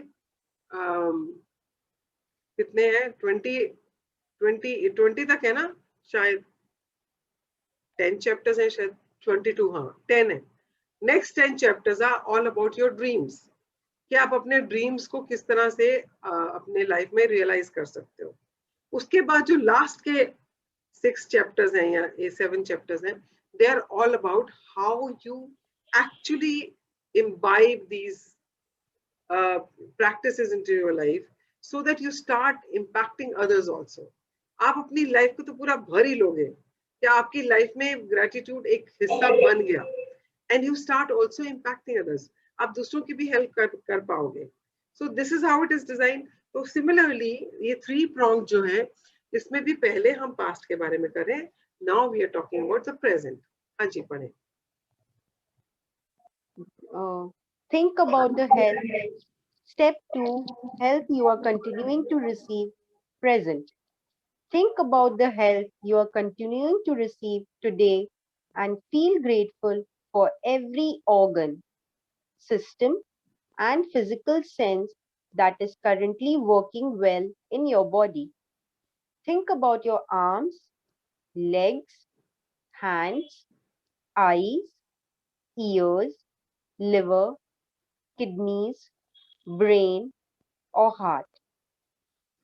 कितने हैं? 20 तक है ना शायद, 10 चैप्टर्स हैं शायद, 22, हाँ 10 है। Next 10 chapters are all about your dreams, कि आप अपने ड्रीम्स को किस तरह से अपने लाइफ में रियलाइज कर सकते हो. उसके बाद जो लास्ट के 6 chapters हैं या 7 chapters हैं, they are all about how you actually imbibe these practices into your life so that you start impacting others also. आप अपनी लाइफ को तो पूरा भर ही लोगे कि आपकी लाइफ में ग्रेटिट्यूड एक हिस्सा बन गया, and you start also impacting others. आप दूसरों की भी हेल्प कर पाओगे. So this is how it is designed. तो similarly ये 3 prong जो है, इसमें भी पहले हम पास्ट के बारे में करें. Now we are talking about the present. हाँ जी, पढ़ें. Think about the health. Step 2, health you are continuing to receive, present. Think about the health you are continuing to receive today and feel grateful for every organ, system, and physical sense that is currently working well in your body. Think about your arms, legs, hands, eyes, ears, liver, kidneys, brain, or heart.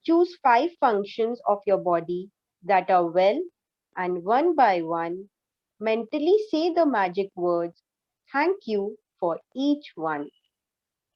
Choose 5 functions of your body that are well, and one by one, mentally say the magic words, thank you for each one.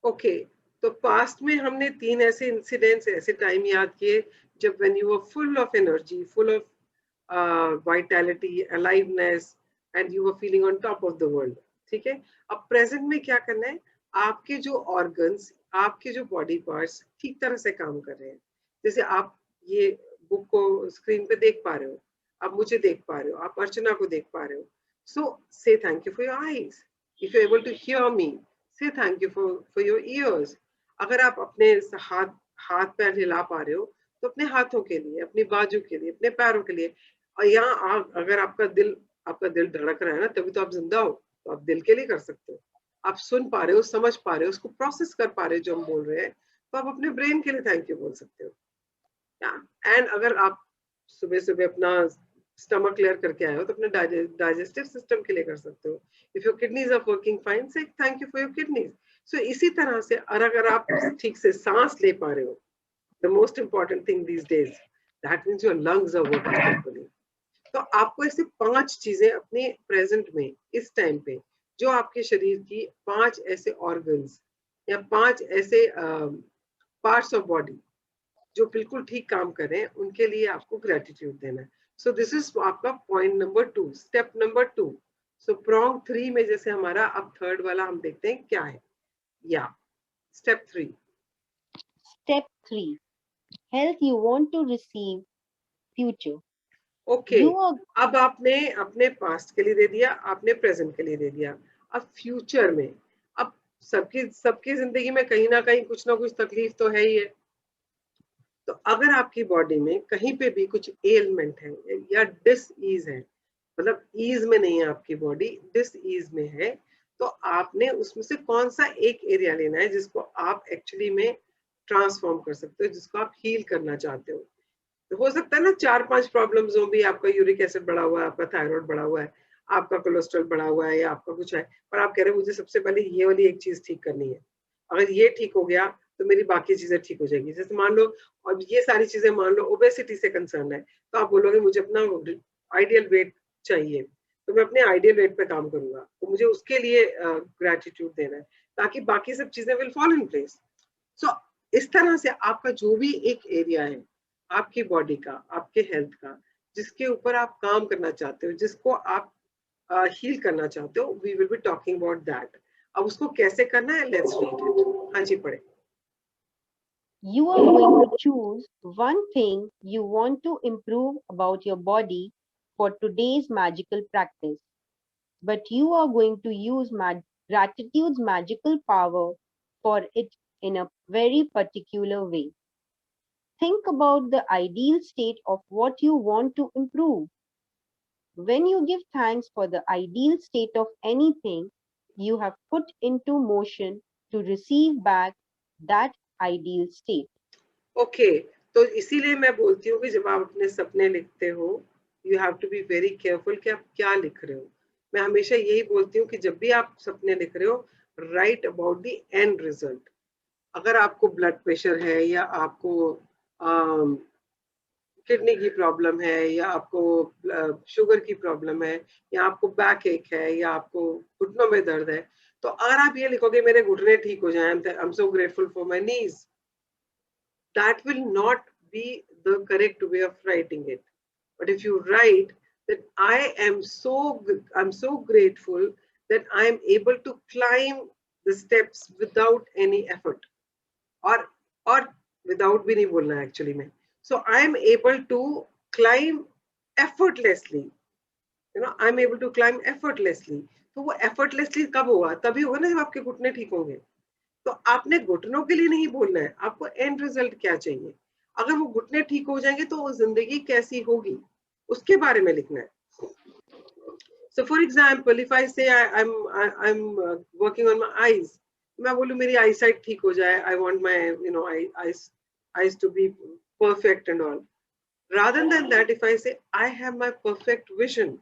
Okay, तो पास्ट में हमने 3 ऐसे इंसिडेंट्स, ऐसे टाइम याद किए जब when you were full of energy, full of vitality, aliveness, and you were feeling on top of the world. ठीक है. अब प्रेजेंट में क्या करना है, आपके जो ऑर्गन्स, आपके जो बॉडी पार्ट्स ठीक तरह से काम कर रहे हैं. जैसे आप ये बुक को स्क्रीन पे देख पा रहे हो, आप मुझे देख पा रहे हो, आप अर्चना को देख पा रहे हो. So say thank you for your eyes. If you able to hear me, say thank you for your ears. अगर आप अपने हाथ पैर हिला पा रहे हो तो अपने हाथों के लिए, अपनी बाजू के लिए, अपने पैरों के लिए. और यहाँ अगर आपका दिल धड़क रहा है ना, तभी तो आप जिंदा हो. तो आप दिल के लिए कर सकते हो. आप सुन पा रहे हो, समझ पा रहे हो, उसको प्रोसेस कर पा रहे हो जो हम बोल रहे हैं, तो आप अपने ब्रेन के लिए थैंक यू बोल सकते हो. एंड अगर आप सुबह सुबह अपना स्टमक क्लियर करके आए हो तो अपने डाइजेस्टिव सिस्टम के लिए कर सकते हो. If your kidneys are working fine, say thank you for your kidneys. So इसी तरह से अगर आप ठीक से सांस ले पा रहे हो, the most important thing these days, that means your lungs are working properly. तो आपको ऐसे 5 चीजें अपने प्रेजेंट में, इस टाइम पे, जो आपके शरीर की 5 ऐसे ऑर्गन्स या 5 ऐसे पार्ट्स ऑफ बॉडी जो बिल्कुल ठीक काम कर रहे हैं, उनके लिए आपको ग्रेटिट्यूड देना है. सो दिस इज आपका पॉइंट नंबर 2, स्टेप नंबर 2. सो प्रॉन्ग 3 में जैसे हमारा अब थर्ड वाला हम देखते हैं क्या है. या step 3. Step 3, health you want to receive, future. Okay, You are अब आपने अपने पास्ट के लिए दे दिया, आपने प्रेजेंट के लिए दे दिया. अब फ्यूचर में, अब सबकी जिंदगी में कहीं ना कहीं कुछ ना कुछ तकलीफ तो है ही है. तो अगर आपकी बॉडी में कहीं पे भी कुछ एलमेंट है या डिस ईज है, मतलब ईज में नहीं है आपकी बॉडी, डिस ईज में है, तो आपने उसमें से कौन सा एक एरिया लेना है जिसको आप एक्चुअली में ट्रांसफॉर्म कर सकते हो, जिसको आप हील करना चाहते हो. तो हो सकता है ना 4-5 प्रॉब्लम्स हो भी, आपका यूरिक एसिड बढ़ा हुआ है, आपका थायराइड बढ़ा हुआ है, आपका कोलेस्ट्रॉल बढ़ा हुआ है, या आपका कुछ है, पर आप कह रहे हो मुझे सबसे पहले ये वाली एक चीज ठीक करनी है. अगर ये ठीक हो गया तो मेरी बाकी चीजें ठीक हो जाएगी. जैसे मान लो, और ये सारी चीजें मान लो ओबेसिटी से कंसर्न है, तो आप बोलोगे मुझे अपना आइडियल वेट चाहिए, तो मैं अपने आइडियल वेट पे काम करूंगा, तो मुझे उसके लिए ग्रेटिट्यूड देना है, ताकि बाकी सब चीजें विल फॉल इन प्लेस. सो इस तरह से आपका जो भी एक एरिया है आपकी बॉडी का, आपके हेल्थ का, जिसके ऊपर आप काम करना चाहते हो, जिसको आप हील करना चाहते हो, we will be talking about that. अब उसको कैसे करना है, लेट्स रीड इट. हाँ जी, पढ़े. You are going to choose one thing you want to improve about your body for today's magical practice. But you are going to use gratitude's magical power for it in a very particular way. Think about the ideal state of what you want to improve. When you give thanks for the ideal state of anything, you have put into motion to receive back that ideal state. Okay, तो इसीलिए मैं बोलती हूँ कि जब आप अपने सपने लिखते हो, you have to be very careful कि आप क्या लिख रहे हो. मैं हमेशा यही बोलती हूँ कि जब भी आप सपने लिख रहे हो, right about the end result. अगर आपको ब्लड प्रेशर है, या आपको किडनी की प्रॉब्लम है, या आपको शुगर की प्रॉब्लम है, या आपको बैक एक है, या आपको घुटनों में दर्द है, तो अगर आप ये लिखोगे मेरे घुटने ठीक हो जाए, I am so grateful for my knees, that will not be the correct way of writing it. But if you write that I'm so grateful that I am able to climb the steps without any effort, or without भी नहीं बोलना actually में, so I am able to climb effortlessly, I'm able to climb effortlessly. तो वो effortlessly कब होगा? तभी होगा ना जब आपके घुटने ठीक होंगे। तो आपने घुटनों के लिए नहीं बोलना है, आपको एंड रिजल्ट क्या चाहिए। अगर वो घुटने ठीक हो जाएंगे तो वो जिंदगी कैसी होगी, उसके बारे में लिखना है। So for example, if I say I'm working on my eyes, मैं बोलूँ मेरी आई साइट ठीक हो जाए, I want my eyes to be perfect and all. Rather than that, if I say I have my perfect vision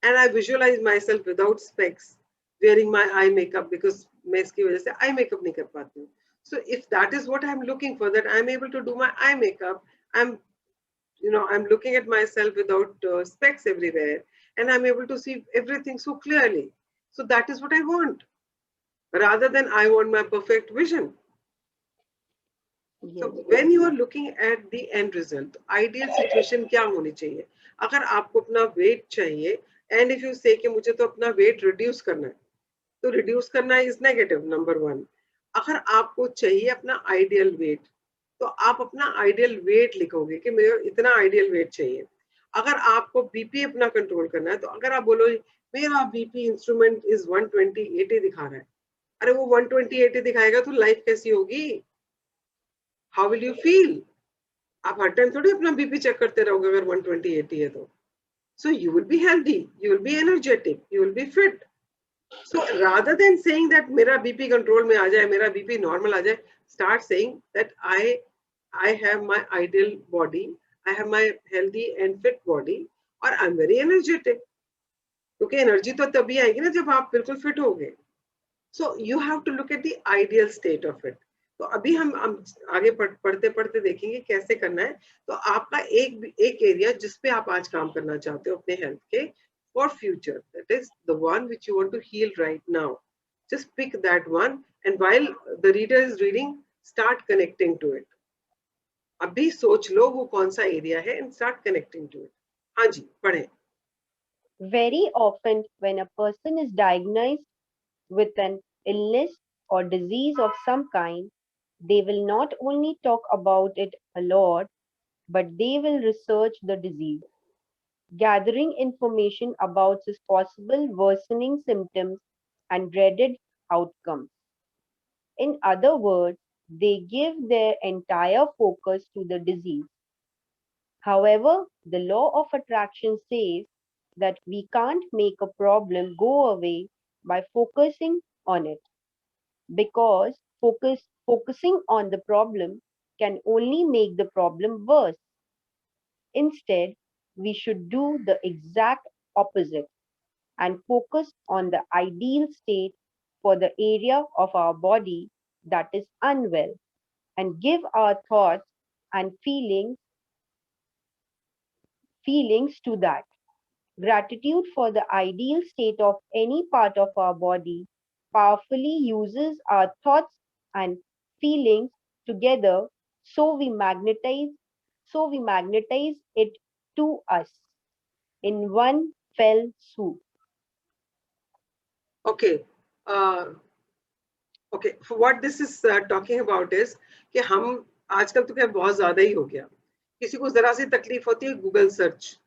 and I visualize myself without specs, wearing my eye makeup, because मैं इसकी वजह से eye makeup नहीं कर पाती हूँ. So if that is what I'm looking for, that I'm able to do my eye makeup, I'm looking at myself without specs everywhere, and I'm able to see everything so clearly. So that is what I want, rather than I want my perfect vision. Yes. So when you are looking at the end result, ideal situation क्या होनी चाहिए? अगर आपको अपना weight चाहिए, and if you say कि मुझे तो अपना weight reduce करना है, तो reduce करना is negative, number one. अगर आपको चाहिए अपना ideal weight, तो आप अपना ideal weight लिखोगे कि मेरे इतना ideal weight चाहिए. अगर आपको BP अपना कंट्रोल करना है, तो अगर आप बोलो मेरा BP इंस्ट्रूमेंट is 120/80 दिखा रहा है, अरे वो 120/80 दिखाएगा तो लाइफ कैसी होगी? How will you feel? आप हर टाइम थोड़ी अपना बीपी चेक करते रहोगे अगर 120/80 है तो. So you will be healthy, you will be energetic, you will be fit. So rather than saying that मेरा बीपी कंट्रोल में आ जाए, मेरा बीपी नॉर्मल आ जाए, start saying that I have my ideal body, I have my healthy and fit body, और I'm very energetic. क्योंकि एनर्जी तो तभी आएगी ना जब आप बिल्कुल फिट होगे. So you have to look at the ideal state of it. तो अभी हम आगे पढ़ते पढ़ते देखेंगे कैसे करना है. तो आपका एक एरिया जिस पे आप आज काम करना चाहते हो अपने हेल्थ के for future, that is the one which you want to heal right now. Just pick that one, and while the reader is reading, start connecting to it. अभी सोच लो वो कौन सा एरिया है and start connecting to it. हाँ जी, पढ़ें. Very often, when a person is diagnosed with an illness or disease of some kind, they will not only talk about it a lot, but they will research the disease, gathering information about its possible worsening symptoms and dreaded outcomes. In other words, they give their entire focus to the disease. However, the law of attraction says that we can't make a problem go away by focusing on it, because focusing on the problem can only make the problem worse. Instead, we should do the exact opposite and focus on the ideal state for the area of our body that is unwell, and give our thoughts and feelings to that. Gratitude for the ideal state of any part of our body powerfully uses our thoughts and feelings together, so we magnetize it to us in one fell swoop. Okay. Okay, for what this is talking about is कि हम आजकल तो क्या बहुत ज्यादा ही हो गया. किसी को जरा सी तकलीफ होती है, गूगल सर्च.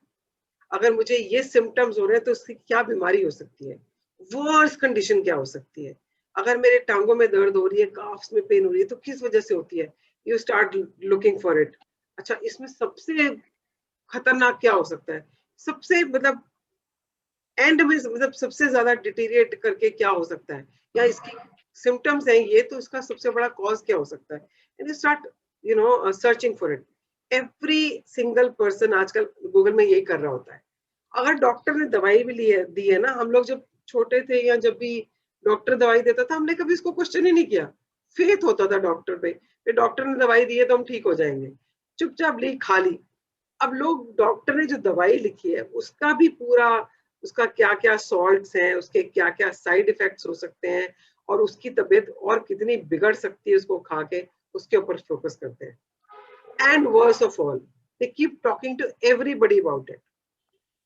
अगर मुझे ये सिम्टम्स हो रहे हैं तो उसकी क्या बीमारी हो सकती है, वर्स्ट कंडीशन क्या हो सकती है. अगर मेरे टांगों में दर्द हो रही है, काफ्स में पेन हो रही है, तो किस वजह से होती है. You start looking for it. अच्छा, इसमें सबसे खतरनाक क्या हो सकता है, सबसे मतलब एंड में मतलब सबसे ज्यादा डिटीरिएट करके क्या हो सकता है, या इसकी सिम्टम्स हैं ये, तो इसका सबसे बड़ा कॉज क्या हो सकता है. And you start searching for it. Every single person आजकल गूगल में यही कर रहा होता है. अगर डॉक्टर ने दवाई भी दी है ना, हम लोग जब छोटे थे या जब भी डॉक्टर दवाई देता था, हमने कभी इसको क्वेश्चन ही नहीं किया, फेथ होता था डॉक्टर पे, डॉक्टर ने दवाई दी है तो हम ठीक हो जाएंगे, चुपचाप ली खा ली। अब लोग, डॉक्टर ने जो दवाई लिखी है उसका भी पूरा, उसका क्या क्या सॉल्ट्स हैं, उसके क्या क्या साइड इफेक्ट्स हो सकते हैं, और उसकी तबीयत और कितनी बिगड़ सकती है उसको खा के, उसके ऊपर फोकस करते हैं। And worse of all, they keep talking to everybody about it.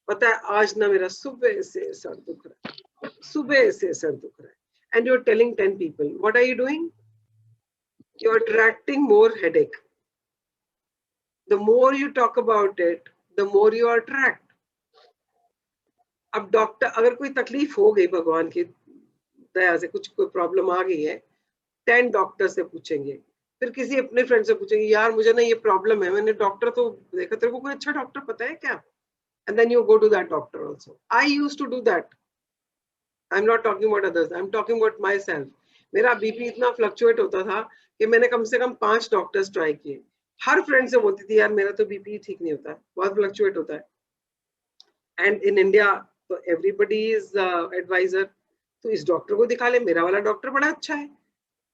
पता है आज ना मेरा सुबह से सर दुख रहा है, सुबह से सर दुख रहा है, and you are telling 10 people, what are you doing? You are attracting more headache. The more you talk about it, the more you attract. अब डॉक्टर, अगर कोई तकलीफ हो गई भगवान की दया से, कुछ कोई प्रॉब्लम आ गई है, 10 डॉक्टर से पूछेंगे, फिर किसी अपने फ्रेंड से पूछेंगे, यार मुझे ना ये प्रॉब्लम है, मैंने डॉक्टर तो देखा, तेरे को कोई अच्छा डॉक्टर पता है क्या? And then you go to that doctor also. I used to do that. I'm not talking about others. I'm talking about myself. मेरा बीपी इतना फ्लक्चुएट होता था कि मैंने कम से कम 5 डॉक्टर्स ट्राई किए। हर फ्रेंड से बोलती थी, यार मेरा तो बीपी ठीक नहीं होता है, बहुत फ्लक्चुएट होता है। एंड इन इंडिया तो एवरीबडी इज एडवाइजर, तो इस डॉक्टर को दिखा ले, मेरा वाला डॉक्टर बड़ा अच्छा है।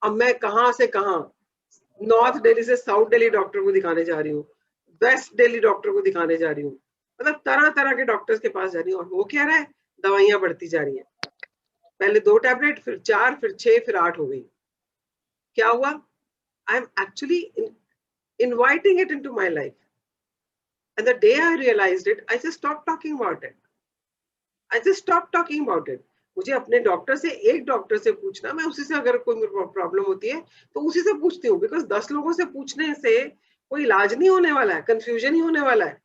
अब मैं कहाँ से कहाँ, नॉर्थ दिल्ली से साउथ दिल्ली डॉक्टर को दिखाने जा रही हूँ, वेस्ट दिल्ली डॉक्टर को दिखाने जा रही हूँ, मतलब तरह तरह के डॉक्टर्स के पास जा रही हूँ, और वो क्या रहा है, दवाइयां बढ़ती जा रही है। पहले 2 टैबलेट, फिर 4, फिर 6, फिर 8 हो गई। क्या हुआ? I am actually inviting it into my life, and the day I realized it, I just stopped talking about it. I just stopped talking about it. मुझे अपने डॉक्टर से, एक डॉक्टर से पूछना, मैं उसी से अगर कोई प्रॉब्लम होती है तो उसी से पूछती हूँ, बिकॉज 10 लोगों से पूछने से कोई इलाज नहीं होने वाला है, कंफ्यूजन ही होने वाला है।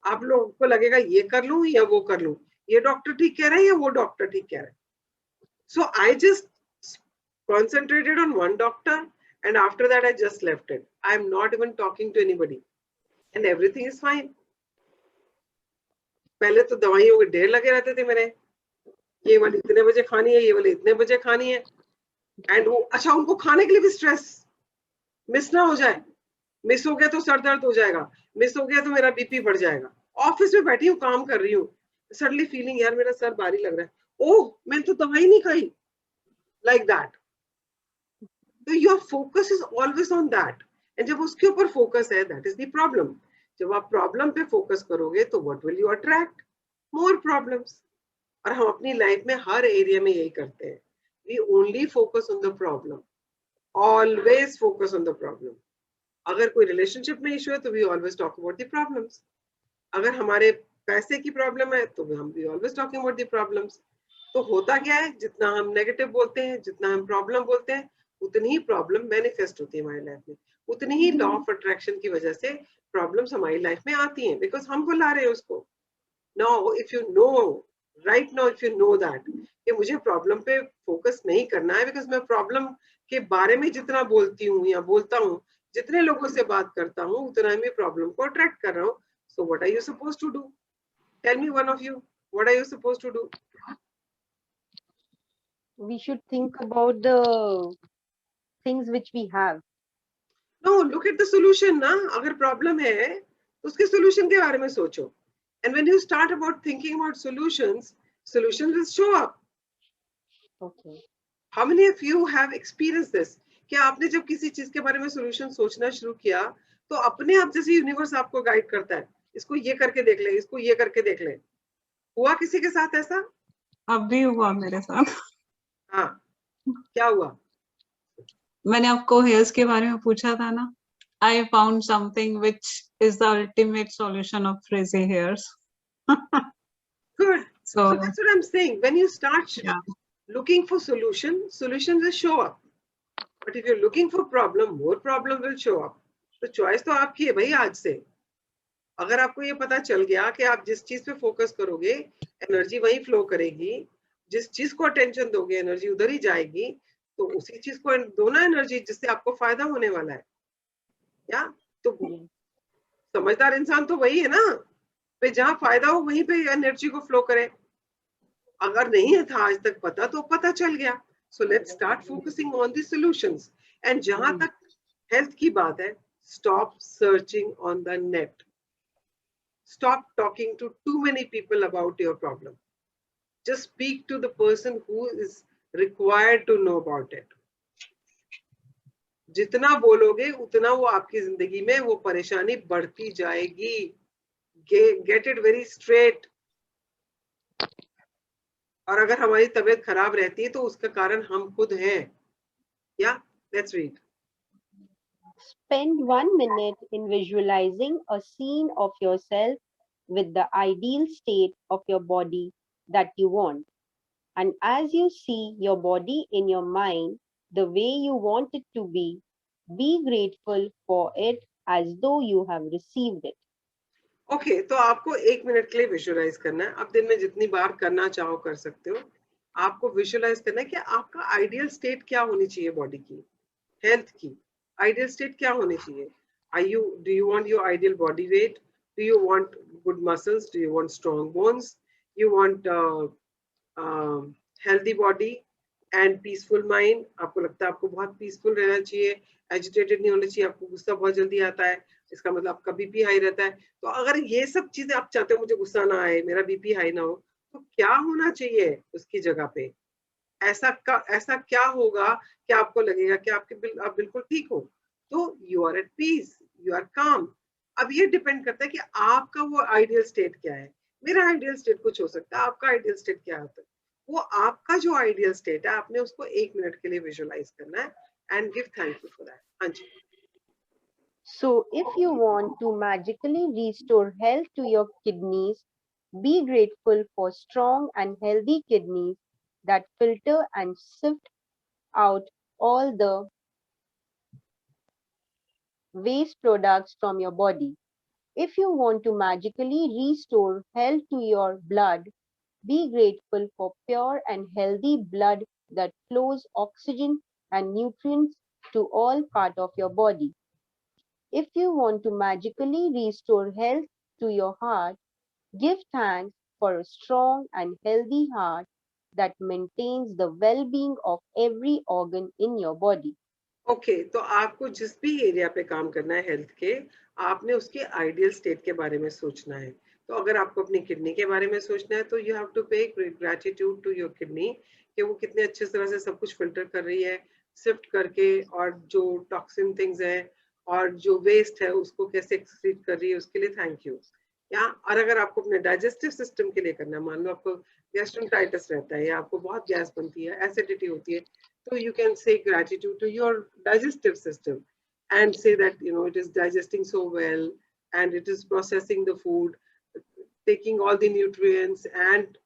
आप लोगों को लगेगा ये कर लूं या वो कर लूं, ये डॉक्टर ठीक कह रहे हैं या वो डॉक्टर ठीक कह रहे हैं। So I just concentrated on one doctor, and after that I just left it. I'm not even talking to anybody, and everything is fine. पहले तो दवाइयों के ढेर लगे रहते थे मेरे, ये वाली इतने बजे खानी है, ये वाली इतने बजे खानी है, एंड वो अच्छा, उनको खाने के लिए भी स्ट्रेस, मिस ना हो जाए, मिस हो गया तो सर दर्द हो जाएगा, मिस हो गया तो मेरा बीपी बढ़ जाएगा। ऑफिस में बैठी हूँ, काम कर रही हूँ, सडनली फीलिंग, यार मेरा सर भारी लग रहा है, ओह मैंने तो दवाई नहीं खाई, लाइक दैट। तो your focus is always on that, and जब उसके ऊपर फोकस है, दैट इज द प्रॉब्लम। जब आप प्रॉब्लम पे फोकस करोगे तो what will you attract? More problems. और हम अपनी लाइफ में हर एरिया में यही करते हैं, we only focus on the problem, always focus on the problem. अगर कोई रिलेशनशिप में इशू है तो we always talk about the problems, अगर हमारे पैसे की प्रॉब्लम है तो हम we always talking about the problems. तो होता क्या है, जितना हम नेगेटिव बोलते हैं, जितना हम प्रॉब्लम बोलते हैं, उतनी ही प्रॉब्लम मैनिफेस्ट होती है हमारी लाइफ में, उतनी ही लॉ ऑफ अट्रैक्शन की वजह से प्रॉब्लम्स हमारी लाइफ में आती हैं, बिकॉज हम बुला रहे हैं उसको। Now if you no, right now if you know that कि मुझे प्रॉब्लम पे फोकस नहीं करना है, बिकॉज मैं प्रॉब्लम के बारे में जितना बोलती हूँ या बोलता हूँ, जितने लोगों से बात करता हूँ, उतना ही मैं प्रॉब्लम को अट्रैक्ट कर रहा हूँ। So what are you supposed to do? Tell me one of you, what are you supposed to do? We should think about the things which we have. No, look at the solution ना। अगर प्रॉब्लम है तो उसके सॉल्यूशन के बारे में सोचो, and when you start about thinking about solutions, solutions will show up. Okay. How many of you have experienced this? क्या आपने जब किसी चीज के बारे में सॉल्यूशन सोचना शुरू किया तो अपने आप जैसे यूनिवर्स आपको गाइड करता है, इसको ये करके देख ले, इसको ये करके देख ले। हुआ किसी के साथ ऐसा? अभी हुआ मेरे साथ। हाँ, क्या हुआ? मैंने आपको हेयर्स के बारे में पूछा था ना, I found something which is the ultimate solution of frizzy hairs. Good. So That's what I'm saying. When you start yeah, looking for solutions will show up. But if you're looking for problem, more problem will show up. तो चॉइस तो आपकी है भाई आज से। अगर आपको ये पता चल गया कि आप जिस चीज पे फोकस करोगे, एनर्जी वहीं फ्लो करेगी, जिस चीज को अटेंशन दोगे एनर्जी उधर ही जाएगी, तो उसी चीज को दो ना एनर्जी, जिससे आपको फायदा होने वाला है। या तो समझदार इंसान तो वही है ना, पे जहाँ फायदा हो वहीं पे एनर्जी को फ्लो करे। अगर नहीं था आज तक पता, तो पता चल गया। So let's start focusing on the solutions. And जहां तक हेल्थ की बात है, stop searching on the net. Stop talking to too many people about your problem. Just speak to the person who is required to know about it. जितना बोलोगे उतना वो आपकी जिंदगी में वो परेशानी बढ़ती जाएगी. Get it very straight. और अगर हमारी तबीयत खराब रहती है तो उसका कारण हम खुद हैं. Yeah, let's read. Spend 1 minute in visualizing a scene of yourself with the ideal state of your body that you want. And as you see your body in your mind the way you want it to be grateful for it as though you have received it. Okay तो आपको 1 मिनट के लिए विजुअलाइज करना है. आप दिन में जितनी बार करना चाहो कर सकते हो. आपको विजुअलाइज करना है कि आपका आइडियल स्टेट क्या होनी चाहिए बॉडी की, हेल्थ की. आइडियल स्टेट क्या होनी चाहिए? Do you want your ideal body weight? Do you want good muscles? Do you want strong bones? You want healthy body and peaceful mind. आपको लगता है आपको बहुत पीसफुल रहना चाहिए, एजिटेटेड नहीं होना चाहिए, आपको गुस्सा बहुत जल्दी आता है, इसका मतलब आपका बीपी हाई रहता है. तो अगर ये सब चीजें आप चाहते हो, मुझे गुस्सा ना आए, मेरा बीपी हाई ना हो, तो क्या होना चाहिए उसकी जगह पे? ऐसा क्या होगा कि आपको लगेगा कि आप बिल्कुल ठीक हो? तो you are at peace, you are calm. अब ये डिपेंड करता है कि आपका वो आइडियल स्टेट क्या है. मेरा आइडियल स्टेट कुछ हो सकता है, आपका आइडियल स्टेट क्या होता है? वो आपका जो आइडियल स्टेट है आपने उसको 1 मिनट के लिए विजुअलाइज करना है and give thank you for that. हाँ जी. So if you want to magically restore health to your kidneys, be grateful for strong and healthy kidneys that filter and sift out all the waste products from your body. If you want to magically restore health to your blood, be grateful for pure and healthy blood that flows oxygen and nutrients to all parts of your body. If you want to magically restore health to your heart, give thanks for a strong and healthy heart that maintains the well-being of every organ in your body. Okay तो आपको जिस भी एरिया पे काम करना है हेल्थ के, आपने उसके आइडियल स्टेट के बारे में सोचना है. तो अगर आपको अपनी किडनी के बारे में सोचना है तो यू हैव टू पे ग्रेटिट्यूड टू योर किडनी कि वो कितने अच्छे तरह से सब कुछ फिल्टर कर रही है, सिफ्ट करके, और जो टॉक्सिन थिंग्स है और जो वेस्ट है उसको कैसे एक्सक्रीट कर रही है, उसके लिए थैंक यू. या और अगर आपको अपने डाइजेस्टिव सिस्टम के लिए करना है, मान लो आपको गैस्ट्रोंटाइटिस रहता है या आपको बहुत गैस बनती है, एसिडिटी होती है, so you can say gratitude to your digestive system and say that it is digesting so well and it is processing the food, taking all the nutrients and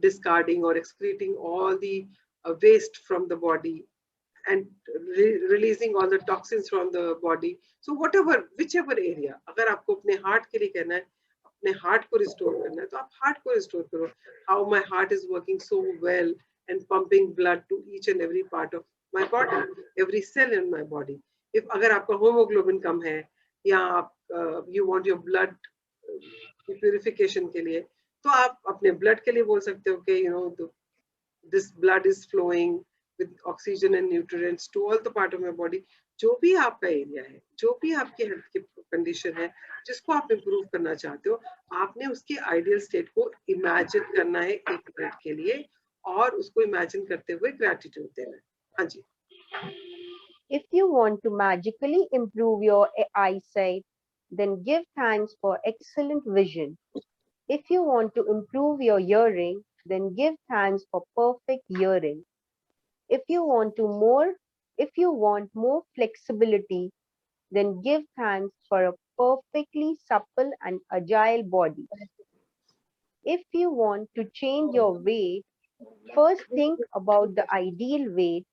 discarding or excreting all the waste from the body and releasing all the toxins from the body. So whichever area, अगर आपको अपने हार्ट के लिए कहना है, अपने हार्ट को रिस्टोर करना है, तो आप हार्ट को रिस्टोर करो. How my heart is working so well and pumping blood to each and every part of my body, every cell in my body. If अगर आपका hemoglobin कम है या आप you want your blood purification के लिए, तो आप अपने blood के लिए बोल सकते हो कि this blood is flowing with oxygen and nutrients to all the part of my body. जो भी आपका एरिया है, जो भी आपकी हेल्थ की कंडीशन है, जिसको आप इम्प्रूव करना चाहते हो, आपने उसके आइडियल स्टेट को इमेजिन करना है 1 मिनट के लिए और उसको इमेजिन करते हुए ग्रेटिट्यूड देना है. हाँ जी. If you want to magically improve your eyesight, then give thanks for excellent vision. If you want to improve your hearing, then give thanks for perfect hearing. If you want more flexibility, then give thanks for a perfectly supple and agile body. If you want to change your weight, first think about the ideal weight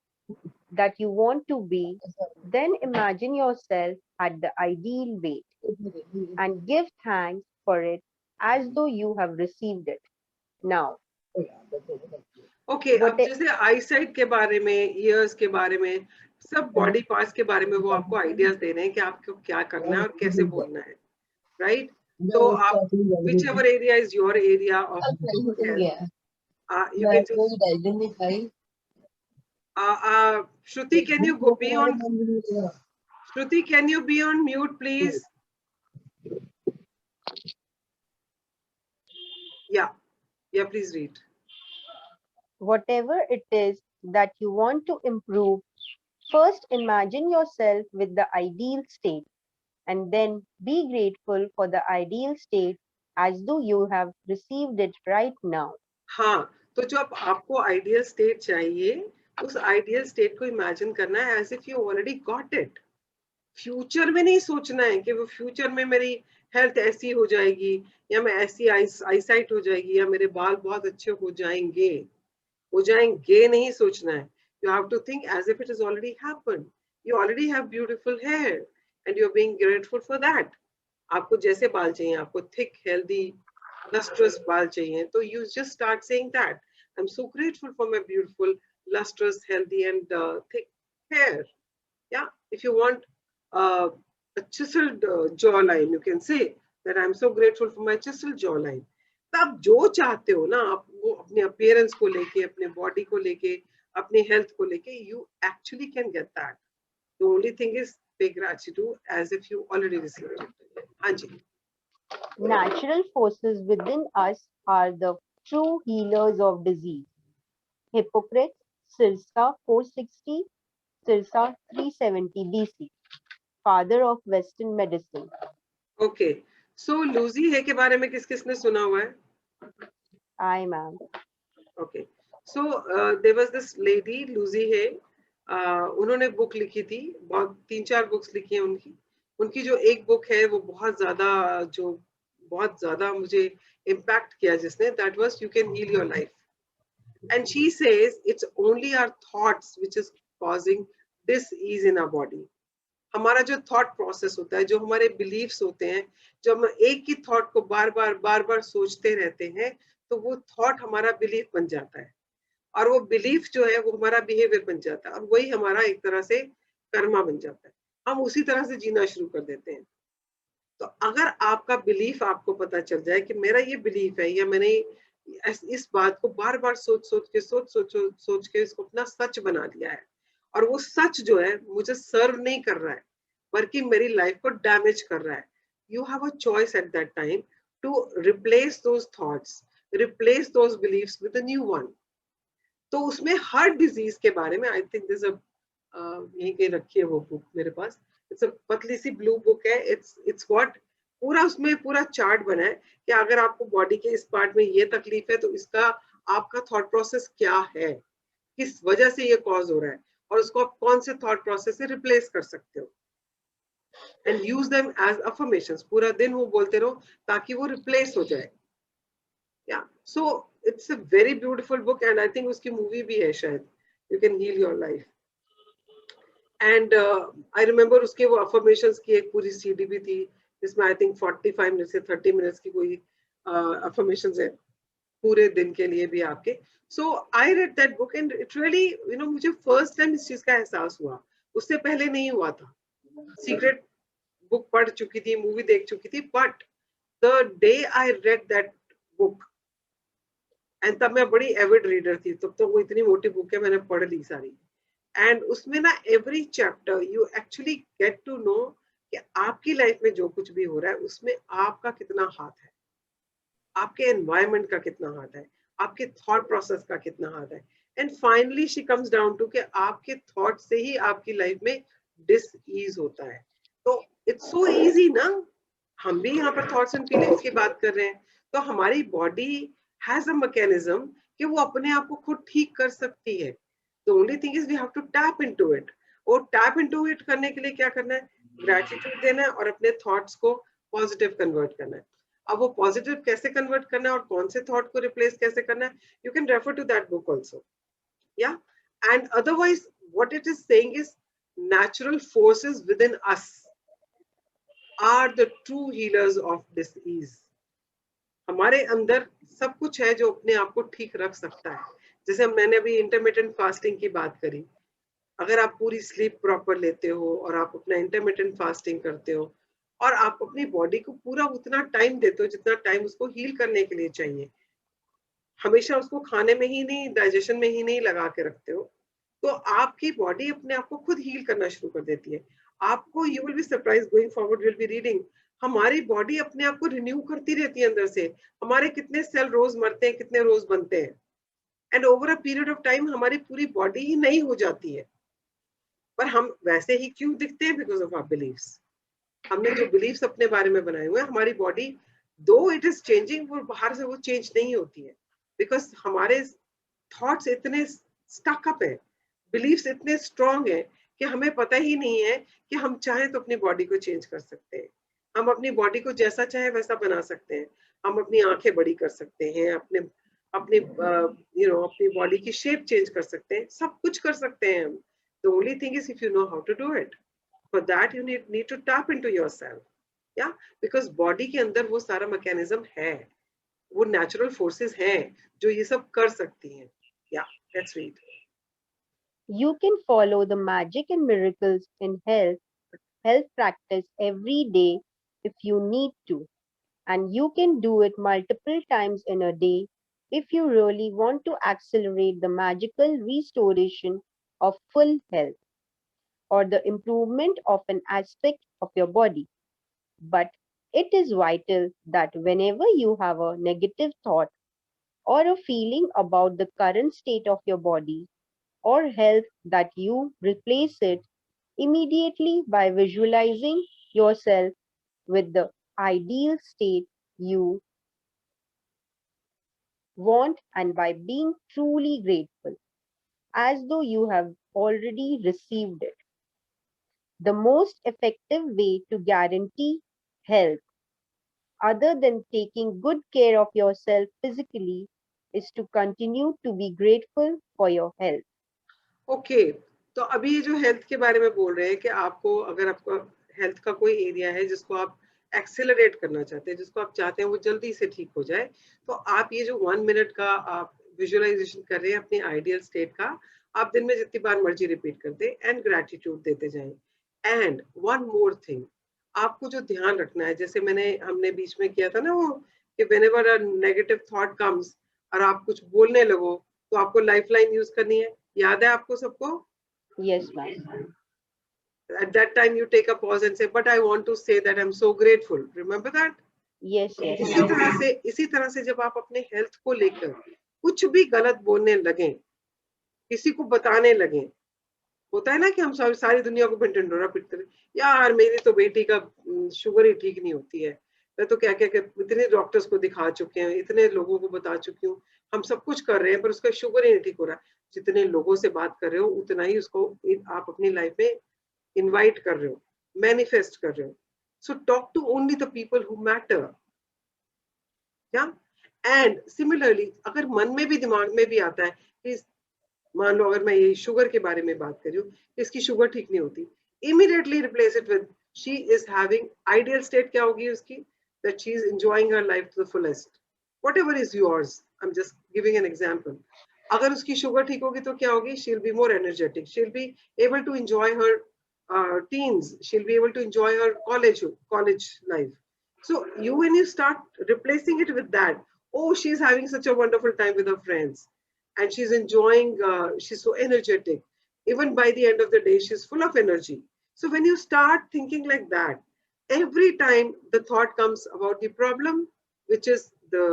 that you want to be, then imagine yourself at the ideal weight and give thanks for it as though you have received it. Now, okay अब जैसे आई साइट के बारे में, ईयर्स के बारे में, सब बॉडी पार्ट्स के बारे में वो आपको आइडियाज दे रहे हैं कि आपको क्या करना है और कैसे बोलना है, राइट? तो आप whichever area is your area of health, you can just Shruti, can you go be on? Shruti, can you be on mute, please? Yeah, please read. Whatever it is that you want to improve, first imagine yourself with the ideal state and then be grateful for the ideal state as though you have received it right now. हाँ, तो जो आपको आइडियल स्टेट चाहिए, उस आइडियल स्टेट को इमेजिन करना है as if you already got it. Future में नहीं सोचना है कि वो फ्यूचर में मेरी हेल्थ ऐसी हो जाएगी, या मैं ऐसी आईसाइट हो जाएगी, या मेरे बाल बहुत अच्छे हो जाएंगे नहीं सोचना है। You have to think as if it has already happened. You already have beautiful hair and you're being grateful for that. आपको जैसे बाल चाहिए, आपको thick, healthy, lustrous बाल चाहिए, तो you just start saying that. I'm so grateful for my beautiful, lustrous, healthy and thick hair. Yeah, if you want a chiseled jawline, you can say that I'm so grateful for my chiseled jawline. तो आप जो चाहते हो ना, आप वो अपने अपीयरेंस को लेके, अपने बॉडी को लेके, अपनी हेल्थ को लेके, you actually can get that. The only thing is pay gratitude as if you already received it. हाँ जी. Natural forces within us are the true healers of disease. Hippocrates, Circa 460, Circa 370 BC, father of Western medicine. Okay. So लूजी है के बारे में किसने सुना हुआ है? I, ma'am. Okay. So there was this lady, लूजी है. उन्होंने बुक लिखी थी, बहुत 3-4 बुक्स लिखी हैं उनकी जो एक बुक है वो बहुत ज्यादा मुझे इम्पैक्ट किया जिसने, that was You Can Heal Your Life. And she says it's only our thoughts which is causing dis-ease in our body. हमारा जो थॉट प्रोसेस होता है, जो हमारे बिलीफ्स होते हैं, जब हम एक ही थॉट को बार बार सोचते रहते हैं, तो वो थॉट हमारा बिलीफ बन जाता है, और वो बिलीफ जो है वो हमारा बिहेवियर बन जाता है, और वही हमारा एक तरह से कर्मा बन जाता है। हम उसी तरह से जीना शुरू कर देते हैं। तो अगर आपका बिलीफ आपको पता चल जाए कि मेरा ये बिलीफ है, या मैंने इस बात को बार बार सोच के इसको अपना सच बना लिया है, और वो सच जो है मुझे सर्व नहीं कर रहा है बल्कि मेरी लाइफ को डैमेज कर रहा है, you have a choice at that time to replace those thoughts, replace those beliefs with a new one. तो उसमें हार्ट डिजीज के बारे में, आई थिंक दिस यहीं कहीं रखी है वो बुक मेरे पास, इट्स अ पतली सी ब्लू बुक है। इट्स व्हाट पूरा उसमें पूरा चार्ट बना है कि अगर आपको बॉडी के इस पार्ट में ये तकलीफ है तो इसका आपका थॉट प्रोसेस क्या है, किस वजह से ये कॉज हो रहा है, और उसको आप कौन से थॉट प्रोसेस से रिप्लेस कर सकते हो, and use them as affirmations. पूरा दिन वो बोलते रहो ताकि वो रिप्लेस हो जाए। या so it's a very beautiful book, and I think उसकी मूवी भी है शायद, you can heal your life. And I remember उसके वो अफर्मेशंस की एक पूरी सीडी भी थी, जिसमें आई थिंक 45 मिनट से 30 मिनट्स की कोई अफर्मेशंस है पूरे दिन के लिए भी आपके। So I read that book and it really, you know, मुझे फर्स्ट टाइम इस चीज का एहसास हुआ, उससे पहले नहीं हुआ था। सीक्रेट बुक पढ़ चुकी थी, मूवी देख चुकी थी, but the day I read that book, and तब मैं बड़ी एविड रीडर थी, तब तो वो इतनी मोटी बुक है, मैंने पढ़ ली सारी। एंड उसमें ना every chapter you actually get to know कि आपकी लाइफ में जो कुछ भी हो रहा है उसमें आपका कितना हाथ है, आपके एनवायरनमेंट का कितना हाथ है, आपके थॉट प्रोसेस का कितना हाथ है। And finally she comes down to कि आपके थॉट से ही आपकी लाइफ में डिस ईज होता है। तो इट्स सो इजी ना, हम भी यहाँ पर थॉट्स एंड फीलिंग्स की बात कर रहे हैं, तो हमारी बॉडी हैज अ मैकेनिज्म कि वो अपने आप को खुद ठीक कर सकती है। The only thing is we have to tap into it, और टैप इनटू इट करने के लिए क्या करना है, ग्रेटिट्यूड देना है और अपने थॉट्स को पॉजिटिव कन्वर्ट करना है। अब वो पॉजिटिव कैसे कन्वर्ट करना है और कौन से थॉट को रिप्लेस कैसे करना है, you can refer to that book also. या and otherwise what it is saying is natural forces within us are the true healers of disease. हमारे अंदर सब कुछ है जो अपने आप को ठीक रख सकता है। जैसे मैंने अभी इंटरमिटेंट फास्टिंग की बात करी, अगर आप पूरी स्लीप प्रॉपर लेते हो और आप अपना इंटरमिटेंट फास्टिंग करते हो और आप अपनी बॉडी को पूरा उतना टाइम देते हो जितना टाइम उसको हील करने के लिए चाहिए, हमेशा उसको खाने में ही नहीं, डाइजेशन में ही नहीं लगा के रखते हो, तो आपकी बॉडी अपने आप को खुद हील करना शुरू कर देती है। आपको, you will be surprise going forward, will be reading हमारी बॉडी अपने आप को रिन्यू करती रहती है अंदर से. हमारे कितने सेल रोज मरते हैं, कितने रोज बनते हैं, and over a period of time हमारी पूरी बॉडी ही नई हो जाती है. पर हम वैसे ही क्यों दिखते हैं? Because of our beliefs. हमने जो बिलीव्स अपने बारे में बनाए हुए हैं, हमारी बॉडी दो इट इज चेंजिंग, वो बाहर से वो चेंज नहीं होती है. बिकॉज हमारे थॉट्स इतने स्टक अप है, बिलीव्स इतने स्ट्रॉन्ग है कि हमें पता ही नहीं है कि हम चाहें तो अपनी बॉडी को चेंज कर सकते हैं. हम अपनी बॉडी को जैसा चाहे वैसा बना सकते हैं. हम अपनी आंखें बड़ी कर सकते हैं, अपने अपनी अपनी बॉडी की शेप चेंज कर सकते हैं, सब कुछ कर सकते हैं हम. The only thing is if you know how to do it. For that you need to tap into yourself. Yeah, because body के अंदर वो सारा मैकेनिज्म है, वो नेचुरल फोर्सेस हैं जो ये सब कर सकती हैं. Yeah, let's read. You can follow the magic and miracles in health practice every day if you need to, and you can do it multiple times in a day if you really want to accelerate the magical restoration of full health or the improvement of an aspect of your body. But it is vital that whenever you have a negative thought or a feeling about the current state of your body or health, that you replace it immediately by visualizing yourself with the ideal state you want, and by being truly grateful, as though you have already received it. The most effective way to guarantee health, other than taking good care of yourself physically, is to continue to be grateful for your health. Okay, तो अभी ये जो हेल्थ के बारे में बोल रहे हैं कि आपको अगर आपका हेल्थ का कोई एरिया है जिसको आप एक्सेलरेट करना चाहते हैं, जिसको आप चाहते हैं वो जल्दी से ठीक हो जाए, तो आप ये जो 1 मिनट का आप विजुअलाइजेशन कर रहे हैं अपनी आइडियल स्टेट का, आप दिन में जितनी बार मर्जी रिपीट कर दे एंड ग्रेटिट्यूड देते जाएं. एंड वन मोर थिंग, आपको जो ध्यान रखना है, जैसे हमने बीच में किया था ना वो, कि whenever a negative thought comes और आप कुछ बोलने लगो तो आपको लाइफलाइन यूज करनी है. याद है आपको सबको? Yes, ma'am. At that time you take a pause and say, but I want to say that I'm so grateful. Remember that? Yes, yes. इसी तरह से जब आप अपने हेल्थ को लेकर कुछ भी गलत बोलने लगे, किसी को बताने लगे, होता है ना कि हम सारी दुनिया को ढिंढोरा पीटते रहे, यार मेरी तो बेटी का शुगर ही ठीक नहीं होती है, मैं तो क्या क्या इतने डॉक्टर्स को दिखा चुके हैं, इतने लोगों को बता चुकी हूँ, हम सब कुछ कर रहे हैं पर उसका शुगर ही नहीं ठीक हो रहा. जितने लोगों से बात कर रहे हो उतना ही उसको आप अपनी लाइफ में इनवाइट कर रहे हो, मैनिफेस्ट कर रहे हो. So talk to only the people who matter. क्या? एंड सिमिलरली अगर मन में भी दिमाग में भी आता है कि मान लो अगर मैं ये शुगर के बारे में बात कर रही हूँ, इसकी शुगर ठीक नहीं होती, immediately replace it with she is having ideal state. क्या होगी उसकी? That she is enjoying her life to the fullest, whatever is yours. I am just giving an example. अगर उसकी शुगर ठीक होगी तो क्या होगी? She will be more energetic, she will be able to enjoy her teens, she'll be able to enjoy her college life. So when you start replacing it with that, oh, she's having such a wonderful time with her friends and she's enjoying, she's so energetic, even by the end of the day she's full of energy. So when you start thinking like that, every time the thought comes about the problem, which is the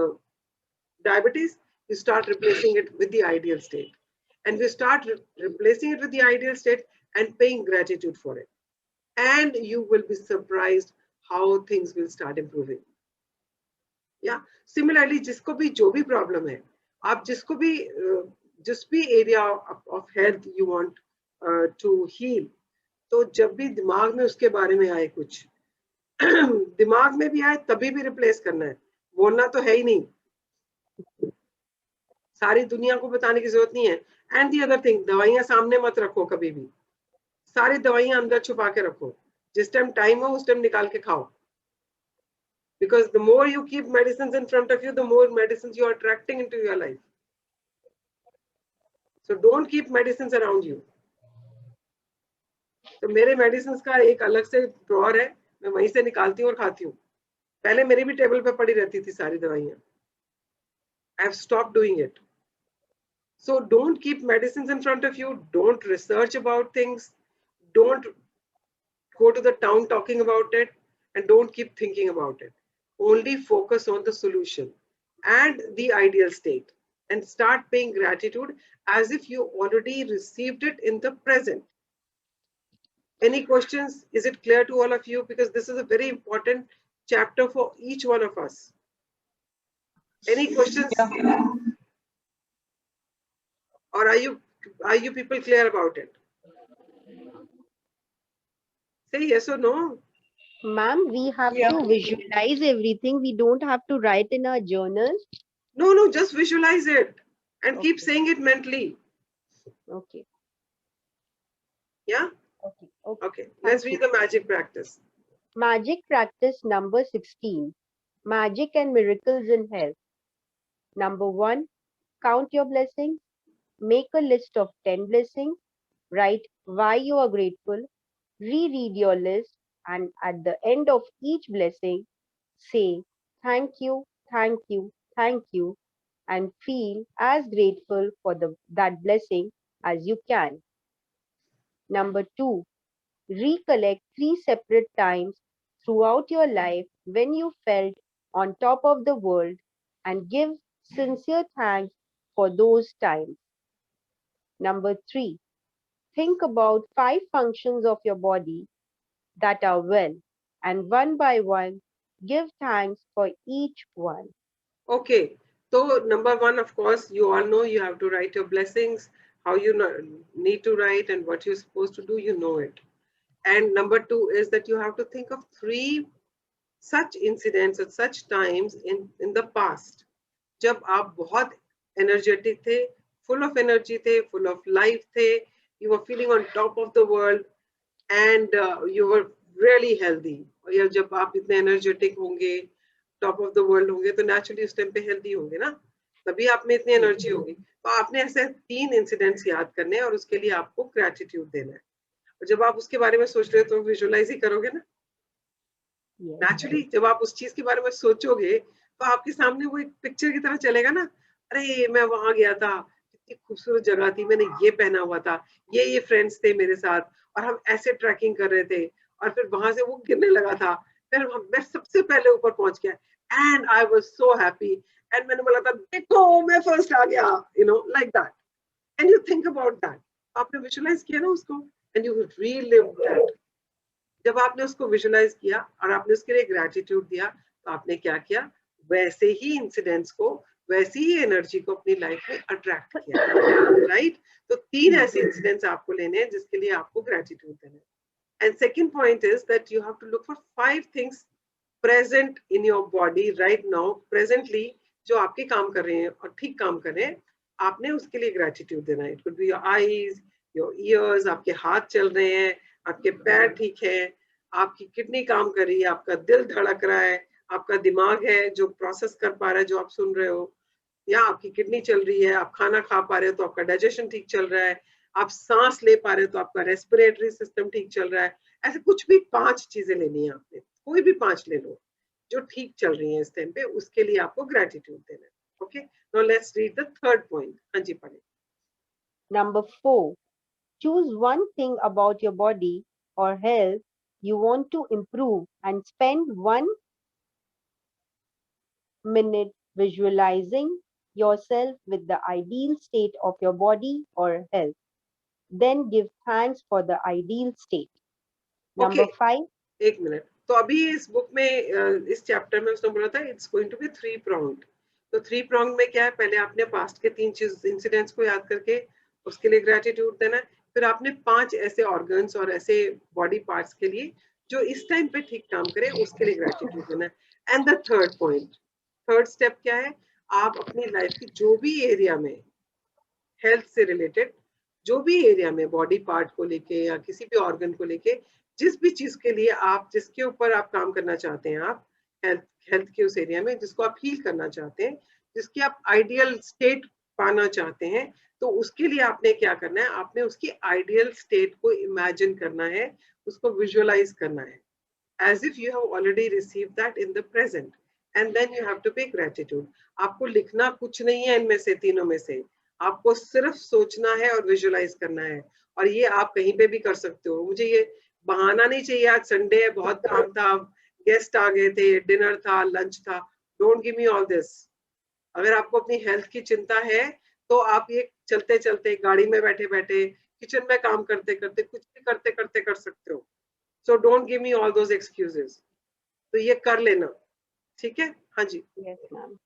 diabetes, you start replacing it with the ideal state, and we start replacing it with the ideal state and paying gratitude for it, and you will be surprised how things will start improving. Yeah, similarly जिसको भी जो भी problem है, आप जिसको भी जिस भी area of health you want to heal, तो जब भी दिमाग में उसके बारे में आए कुछ दिमाग में भी आए तभी भी रिप्लेस करना है, बोलना तो है ही नहीं, सारी दुनिया को बताने की जरूरत नहीं है. एंड दी अदर थिंग, दवाइयां सामने मत रखो कभी भी, सारी दवाइयां अंदर छुपा के रखो, जिस टाइम टाइम हो उस टाइम निकाल के खाओ. Because the more you keep medicines in front of you, the more medicines you are attracting into your life. So don't keep medicines around you. तो मेरे मेडिसिन का एक अलग से ड्रॉअर है, मैं वहीं से निकालती हूँ और खाती हूँ. पहले मेरी भी टेबल पे पड़ी रहती थी सारी दवाइयाँ. I have stopped doing it. So don't keep medicines in front of you. Don't research about things. Don't go to the town talking about it. and don't keep thinking about it. Only focus on the solution and the ideal state, and start paying gratitude as if you already received it in the present. Any questions? Is it clear to all of you? Because this is a very important chapter for each one of us. Any questions? Or are you people clear about it? Say yes or no. Ma'am, we have to visualize everything. We don't have to write in our journal. No, just visualize it and keep Okay. saying it mentally. Okay. Yeah? Okay. Okay. Let's Thank read the magic practice. Magic practice number 16. Magic and miracles in health. Number 1. Count your blessings. Make a list of 10 blessings. Write why you are grateful. Reread your list, and at the end of each blessing, say thank you, thank you, thank you, and feel as grateful for that blessing as you can. Number 2. Recollect 3 separate times throughout your life when you felt on top of the world and give sincere thanks for those times. Number 3. Think about 5 functions of your body that are well, and one by one, give thanks for each one. Okay. So number 1, of course, you all know you have to write your blessings, how you need to write and what you're supposed to do, you know it. And number 2 is that you have to think of 3 such incidents at such times in the past, जब आप बहुत energetic थे, full of energy थे, full of life थे, you were feeling on top of the world, and you were really healthy. या जब आप इतने energetic होंगे, top of the world होंगे, तो naturally उस time पे healthy होंगे ना, तभी आप में इतनी energy होगी. तो आपने ऐसे 3 incidents याद करने हैं और उसके लिए आपको gratitude देना है. और जब आप उसके बारे में सोच रहे हो तो visualize ही करोगे ना. Naturally जब आप उस चीज के बारे में सोचोगे तो आपके सामने वो एक पिक्चर की तरह चलेगा ना. अरे मैं वहां गया था, कितनी खूबसूरत जगह थी, मैंने ये पहना हुआ था, ये फ्रेंड्स थे मेरे साथ और हम ऐसे ट्रैकिंग कर रहे थे और फिर वहां से वो गिरने लगा था, फिर मैं सबसे पहले ऊपर पहुंच गया and I was so happy and मैंने बोला था देखो मैं फर्स्ट आ गया, you know, like that. And you think about that. आपने विजुअलाइज किया ना उसको एंड यू रीलिव दैट. जब आपने उसको विजुअलाइज किया और आपने उसके लिए ग्रेटिट्यूड दिया तो आपने क्या किया, वैसे ही इंसिडेंट्स को, वैसी ही एनर्जी को अपनी लाइफ में अट्रैक्ट किया. राइट? तो 3 ऐसे इंसिडेंट्स आपको लेने हैं जिसके लिए आपको ग्रेटिट्यूड देना है. And second point is that you have to look for 5 things present in your body right now, presently, जो आपके काम कर रहे हैं और ठीक काम कर रहे हैं. आपने उसके लिए ग्रेटिट्यूड देना है. It could be your eyes, your ears, आपके हाथ चल रहे हैं, आपके पैर ठीक है, आपकी किडनी काम कर रही है, आपका दिल धड़क रहा है, आपका दिमाग है जो प्रोसेस कर पा रहा है जो आप सुन रहे हो, या आपकी किडनी चल रही है, आप खाना खा पा रहे हो तो आपका डाइजेशन ठीक चल रहा है, आप सांस ले पा रहे हो तो आपका रेस्पिरेटरी सिस्टम ठीक चल रहा है. ऐसे कुछ भी 5 चीजें लेनी है आपने, कोई भी 5 ले लो जो ठीक चल रही है इस टाइम पे, उसके लिए आपको ग्रेटिट्यूड देना है. Okay, now let's read the third point. हाँ जी पढ़िए. Number 4. Choose one thing about your body or health you want to improve and spend 1 minute visualizing yourself with the ideal state of your body or health. Then give thanks for the ideal state. Number 5. एक मिनट. तो अभी इस बुक में इस चैप्टर में उसने बोला था it's going to be 3 pronged. तो 3 pronged में क्या है, पहले आपने पास्ट के 3 चीज इंसिडेंट्स को याद करके उसके लिए ग्रेटिट्यूड देना है. फिर आपने 5 ऐसे ऑर्गन्स और ऐसे बॉडी पार्ट्स के लिए जो इस टाइम पे ठीक काम करे उसके लिए ग्रेटिट्यूड देना है. And the third point, third step क्या है, आप अपनी लाइफ की जो भी एरिया में हेल्थ से रिलेटेड, जो भी एरिया में बॉडी पार्ट को लेके या किसी भी ऑर्गन को लेके, जिस भी चीज के लिए आप, जिसके ऊपर आप काम करना चाहते हैं, आप हेल्थ के उस एरिया में जिसको आप हील करना चाहते हैं, जिसकी आप आइडियल स्टेट पाना चाहते हैं, तो उसके लिए आपने क्या करना है, आपने उसकी आइडियल स्टेट को इमेजिन करना है, उसको विजुअलाइज करना है as if you have already received that in the present, and then you have to pay gratitude. आपको लिखना कुछ नहीं है इनमें से, तीनों में से आपको सिर्फ सोचना है और विजुअलाइज करना है. और ये आप कहीं पे भी कर सकते हो. मुझे ये बहाना नहीं चाहिए आज संडे है बहुत काम था गेस्ट आ गए थे, डिनर था, लंच था, don't give me all this. अगर आपको अपनी हेल्थ की चिंता है तो आप ये चलते चलते, गाड़ी में बैठे बैठे, किचन में काम करते करते, कुछ भी करते करते कर सकते हो। So don't give me all those excuses. तो ये कर लेना, ठीक है? हाँ जी। Yes, ma'am.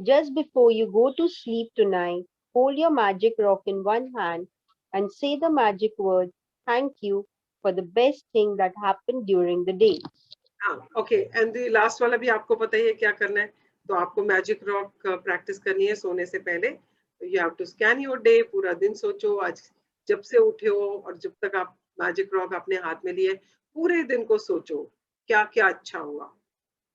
Just before you go to sleep tonight, hold your magic rock in one hand and say the magic word, thank you, for the best thing that happened during the day. हाँ, ओके। एंड द लास्ट वाला भी आपको पता ही है क्या करना है। तो आपको मैजिक रॉक प्रैक्टिस करनी है सोने से पहले। You have to scan your day, पूरा दिन सोचो आज जब से उठे हो और जब तक आप मैजिक रॉक अपने हाथ में लिए, पूरे दिन को सोचो क्या क्या अच्छा हुआ,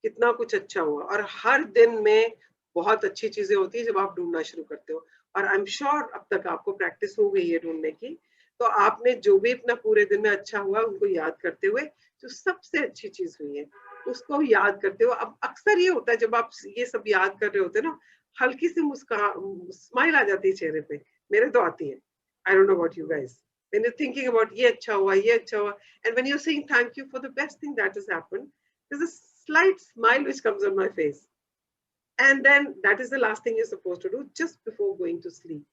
कितना कुछ अच्छा हुआ। और हर दिन में बहुत अच्छी चीजें होती है जब आप ढूंढना शुरू करते हो। और आई एम श्योर अब तक आपको प्रैक्टिस हो गई है ढूंढने की। तो आपने जो भी अपना पूरे दिन में अच्छा हुआ उनको याद करते हुए, जो सबसे अच्छी चीज हुई है उसको याद करते हो। अब अक्सर ये होता है जब आप ये सब याद कर रहे होते हैं ना, हल्की सी मुस्कान, स्माइल आ जाती है चेहरे पे। मेरे तो आती है। I don't know about you guys. When you thinking about ये अच्छा हुआ, ये अच्छा हुआ, and when you are saying thank you for the best thing that has happened, there's a slight smile which comes on my face. And then that is the last thing you're supposed to do just before going to sleep.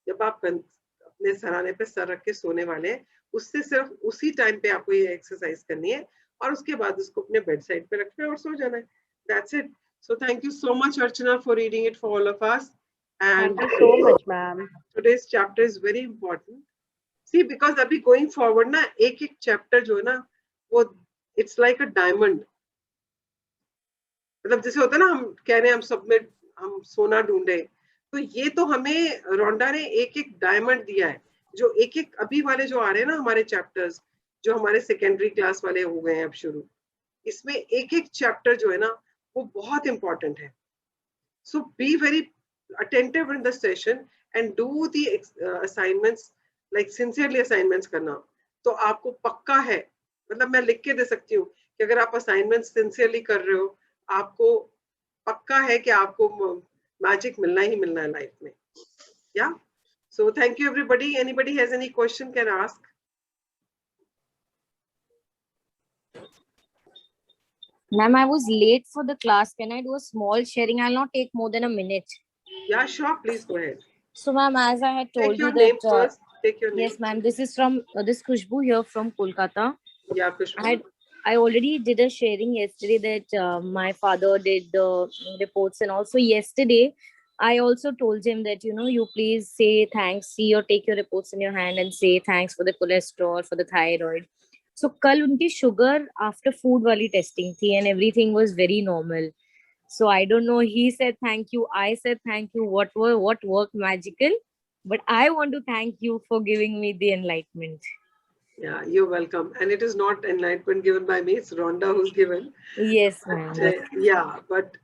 जब आप अपने सराहने पे सर रख के सोने वाले हैं, उससे सिर्फ उसी टाइम पे आपको ये एक्सरसाइज करनी है और उसके बाद उसको अपने बेड साइड पे रखना है और सो जाना है। That's it. So thank you so much, Archana, for reading it for all of us. And Thank you so much, ma'am. today's chapter is very important. See, because अभी going forward ना, एक एक चैप्टर जो है ना, वो it's like a diamond. मतलब जैसे होता है ना, हम कह रहे हैं हम सब में हम सोना ढूंढे, तो ये तो हमें रोंडा ने एक एक डायमंड दिया है। जो एक एक अभी वाले जो आ रहे हैं ना हमारे चैप्टर्स, जो हमारे सेकेंडरी क्लास वाले हो गए हैं अब शुरू, इसमें एक एक चैप्टर जो है ना वो बहुत इंपॉर्टेंट है। So be very attentive in the session and do the assignments, like sincerely assignments करना। तो आपको पक्का है, मतलब मैं लिख के दे सकती हूँ कि अगर आप असाइनमेंट सिंसियरली कर रहे हो, आपको पक्का है कि आपको मैजिक मिलना ही मिलना है लाइफ में। या so thank you everybody. Anybody has any question can ask. Ma'am, I was late for the class. Can I do a small sharing? I'll not take more than a minute. Yeah, sure, please go ahead. So, ma'am, as I had told Take your you name that first. Take your name. yes, ma'am, this is from this Khushbu here from Kolkata. Yeah, Khushbu. I already did a sharing yesterday that my father did the reports, and also yesterday I also told him that you please say thanks, see or take your reports in your hand and say thanks for the cholesterol, for the thyroid. So कल उनकी sugar after food वाली testing थी and everything was very normal. So I don't know. He said thank you. I said thank you. What worked magical? But I want to thank you for giving me the enlightenment. Yeah, you're welcome. And it is not enlightenment given by me, it's Rhonda who's given. Yes, ma'am. Yeah, but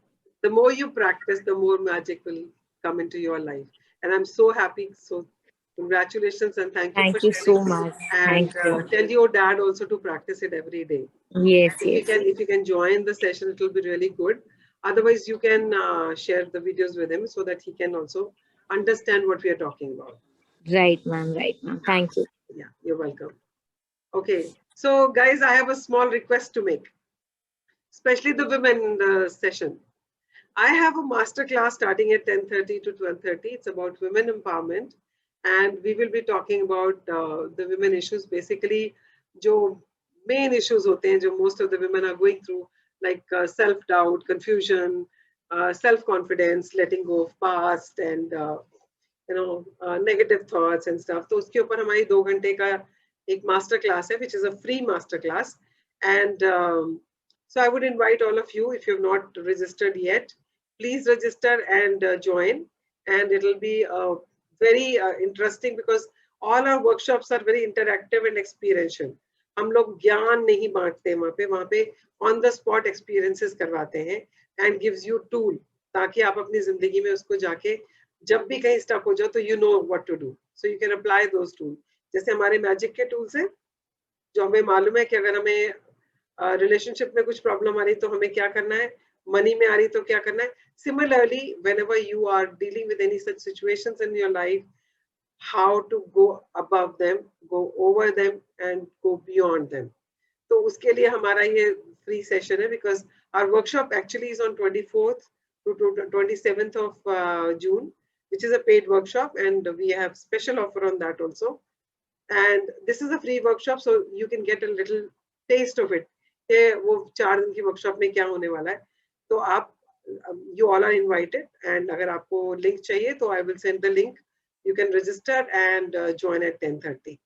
the more you practice, the more magic will come into your life. And I'm so happy. So congratulations and thank you for Thank you sharing. so much. And Thank you. tell your dad also to practice it every day. Yes, If yes. you can join the session, it will be really good. Otherwise, you can share the videos with him so that he can also understand what we are talking about. Right, ma'am. Right, ma'am. Thank you. Yeah, you're welcome. Okay, so guys, I have a small request to make, especially the women in the session. I have a master class starting at 10:30 to 12:30. It's about women empowerment, and we will be talking about the women issues, basically, जो main issues होते हैं, जो most of the women are going through, like self-doubt, confusion, self-confidence, letting go of past, and negative thoughts and stuff. तो उसके ऊपर हमारी 2 घंटे का एक master class है, which is a free master class. And so I would invite all of you, if you have not registered yet, please register and join. And it will be very interesting because all our workshops are very interactive and experiential. हम लोग ज्ञान नहीं बांटते वहाँ पे on the spot experiences करवाते हैं and gives you tool, ताकि आप अपनी जिंदगी में उसको जाके जब भी कहीं स्टक हो जाओ तो you know what to do. So you can apply those tools. जैसे हमारे मैजिक के टूल्स हैं, जो हमें मालूम है कि अगर हमें रिलेशनशिप में कुछ प्रॉब्लम आ रही तो हमें क्या करना है, मनी में आ रही तो क्या करना है. Similarly, whenever you are dealing with any such situations in your life, how to go above them, go over them and go beyond them. तो उसके लिए हमारा ये free session है, because our workshop actually is on 24th to 27th of June, which is a paid workshop, and we have special offer on that also. And this is a free workshop, so you can get a little taste of it. वो 4 दिन की workshop में क्या होने वाला है. तो आप, you all are invited, and अगर आपको link चाहिए तो I will send the link. You can register and join at 10:30.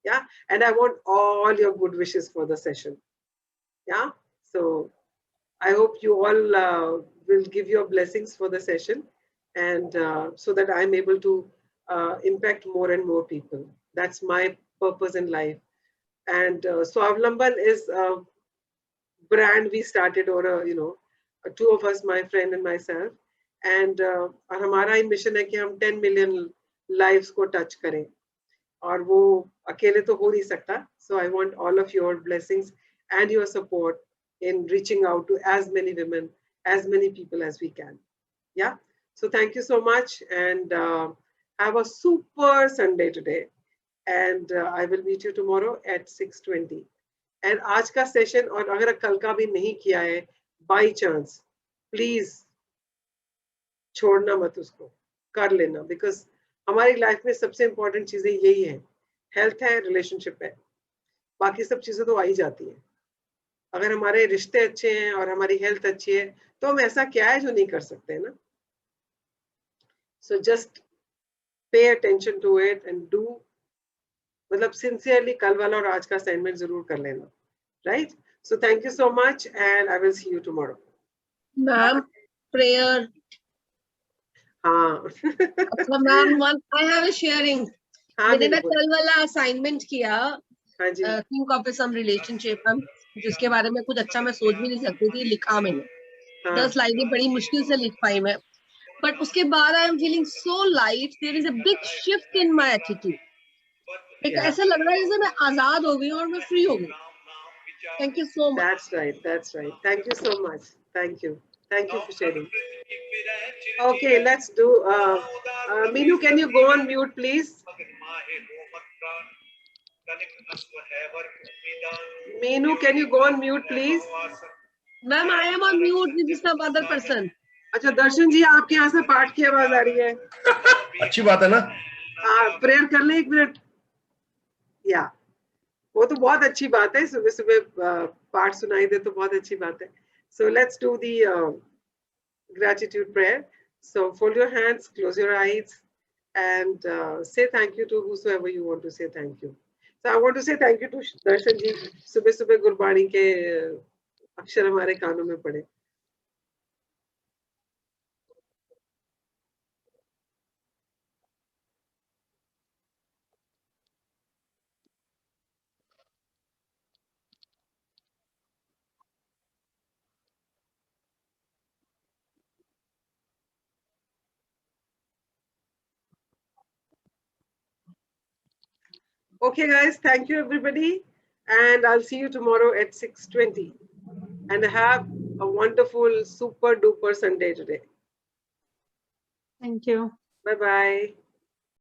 Yeah, and I want all your good wishes for the session. Yeah, so I hope you all will give your blessings for the session, and so that I'm able to impact more and more people. That's my purpose in life. And Swavlamban is a brand we started, or two of us, my friend and myself, and हमारा ही mission है कि हम 10 million lives को touch करें, और वो अकेले तो हो नहीं सकता. So I want all of your blessings and your support in reaching out to as many women, as many people as we can. Yeah. So thank you so much, and have a super Sunday today. And I will meet you tomorrow at 6:20. And आज का session, और अगर कल का भी नहीं किया है, by chance, please छोड़ना मत उसको, कर लेना, because हमारी लाइफ में सबसे इम्पोर्टेंट चीजें यही है. हेल्थ है, रिलेशनशिप है, बाकी सब चीजें तो आ ही जाती हैं. अगर हमारे रिश्ते अच्छे हैं और हमारी हेल्थ अच्छी है, तो हम ऐसा क्या है जो नहीं कर सकते हैं ना. So just pay attention to it and do, मतलब sincerely कल वाला और आज का असाइनमेंट जरूर कर लेना. Right? So thank you so much, and I will see you tomorrow. Ma'am, prayer. हाँ. Ma'am, I have a sharing. हाँ, मैंने ना बिल्कुल. कल वाला असाइनमेंट किया. हाँ जी. Think of some relationship, जिसके बारे में कुछ अच्छा मैं सोच भी नहीं सकती थी, लिखा मैंने. हाँ. 10 लाइनें बड़ी मुश्किल से लिख पाई मैं. But उसके बाद I am feeling so light. There is a big shift in my attitude. एक Yeah. ऐसा लग रहा है जैसे मैं आजाद हो गई और मैं फ्री हो गई. Thank you so much. That's right. That's right. Thank you so much. Thank you. Thank you for sharing. Okay, let's do. Meenu, can you go on mute, please? Meenu, can you go on mute, please? Ma'am, I am on mute with some other person. अच्छा, दर्शन जी, आपके यहाँ से पाठ की आवाज आ रही है. अच्छी बात है ना. हाँ, प्रेयर कर ले 1 मिनट. या, वो तो बहुत अच्छी बात है. सुबह सुबह पाठ सुनाई दे तो बहुत अच्छी बात है. So let's do the gratitude prayer. So fold your hands, close your eyes, and say thank you to whosoever you want to say thank you. So I want to say thank you to Darshan ji. सुबह सुबह गुरबाणी के अक्षर हमारे कानों में पड़े. Okay, guys, thank you everybody, and I'll see you tomorrow at 6:20. And have a wonderful, super duper Sunday today. Thank you. Bye bye.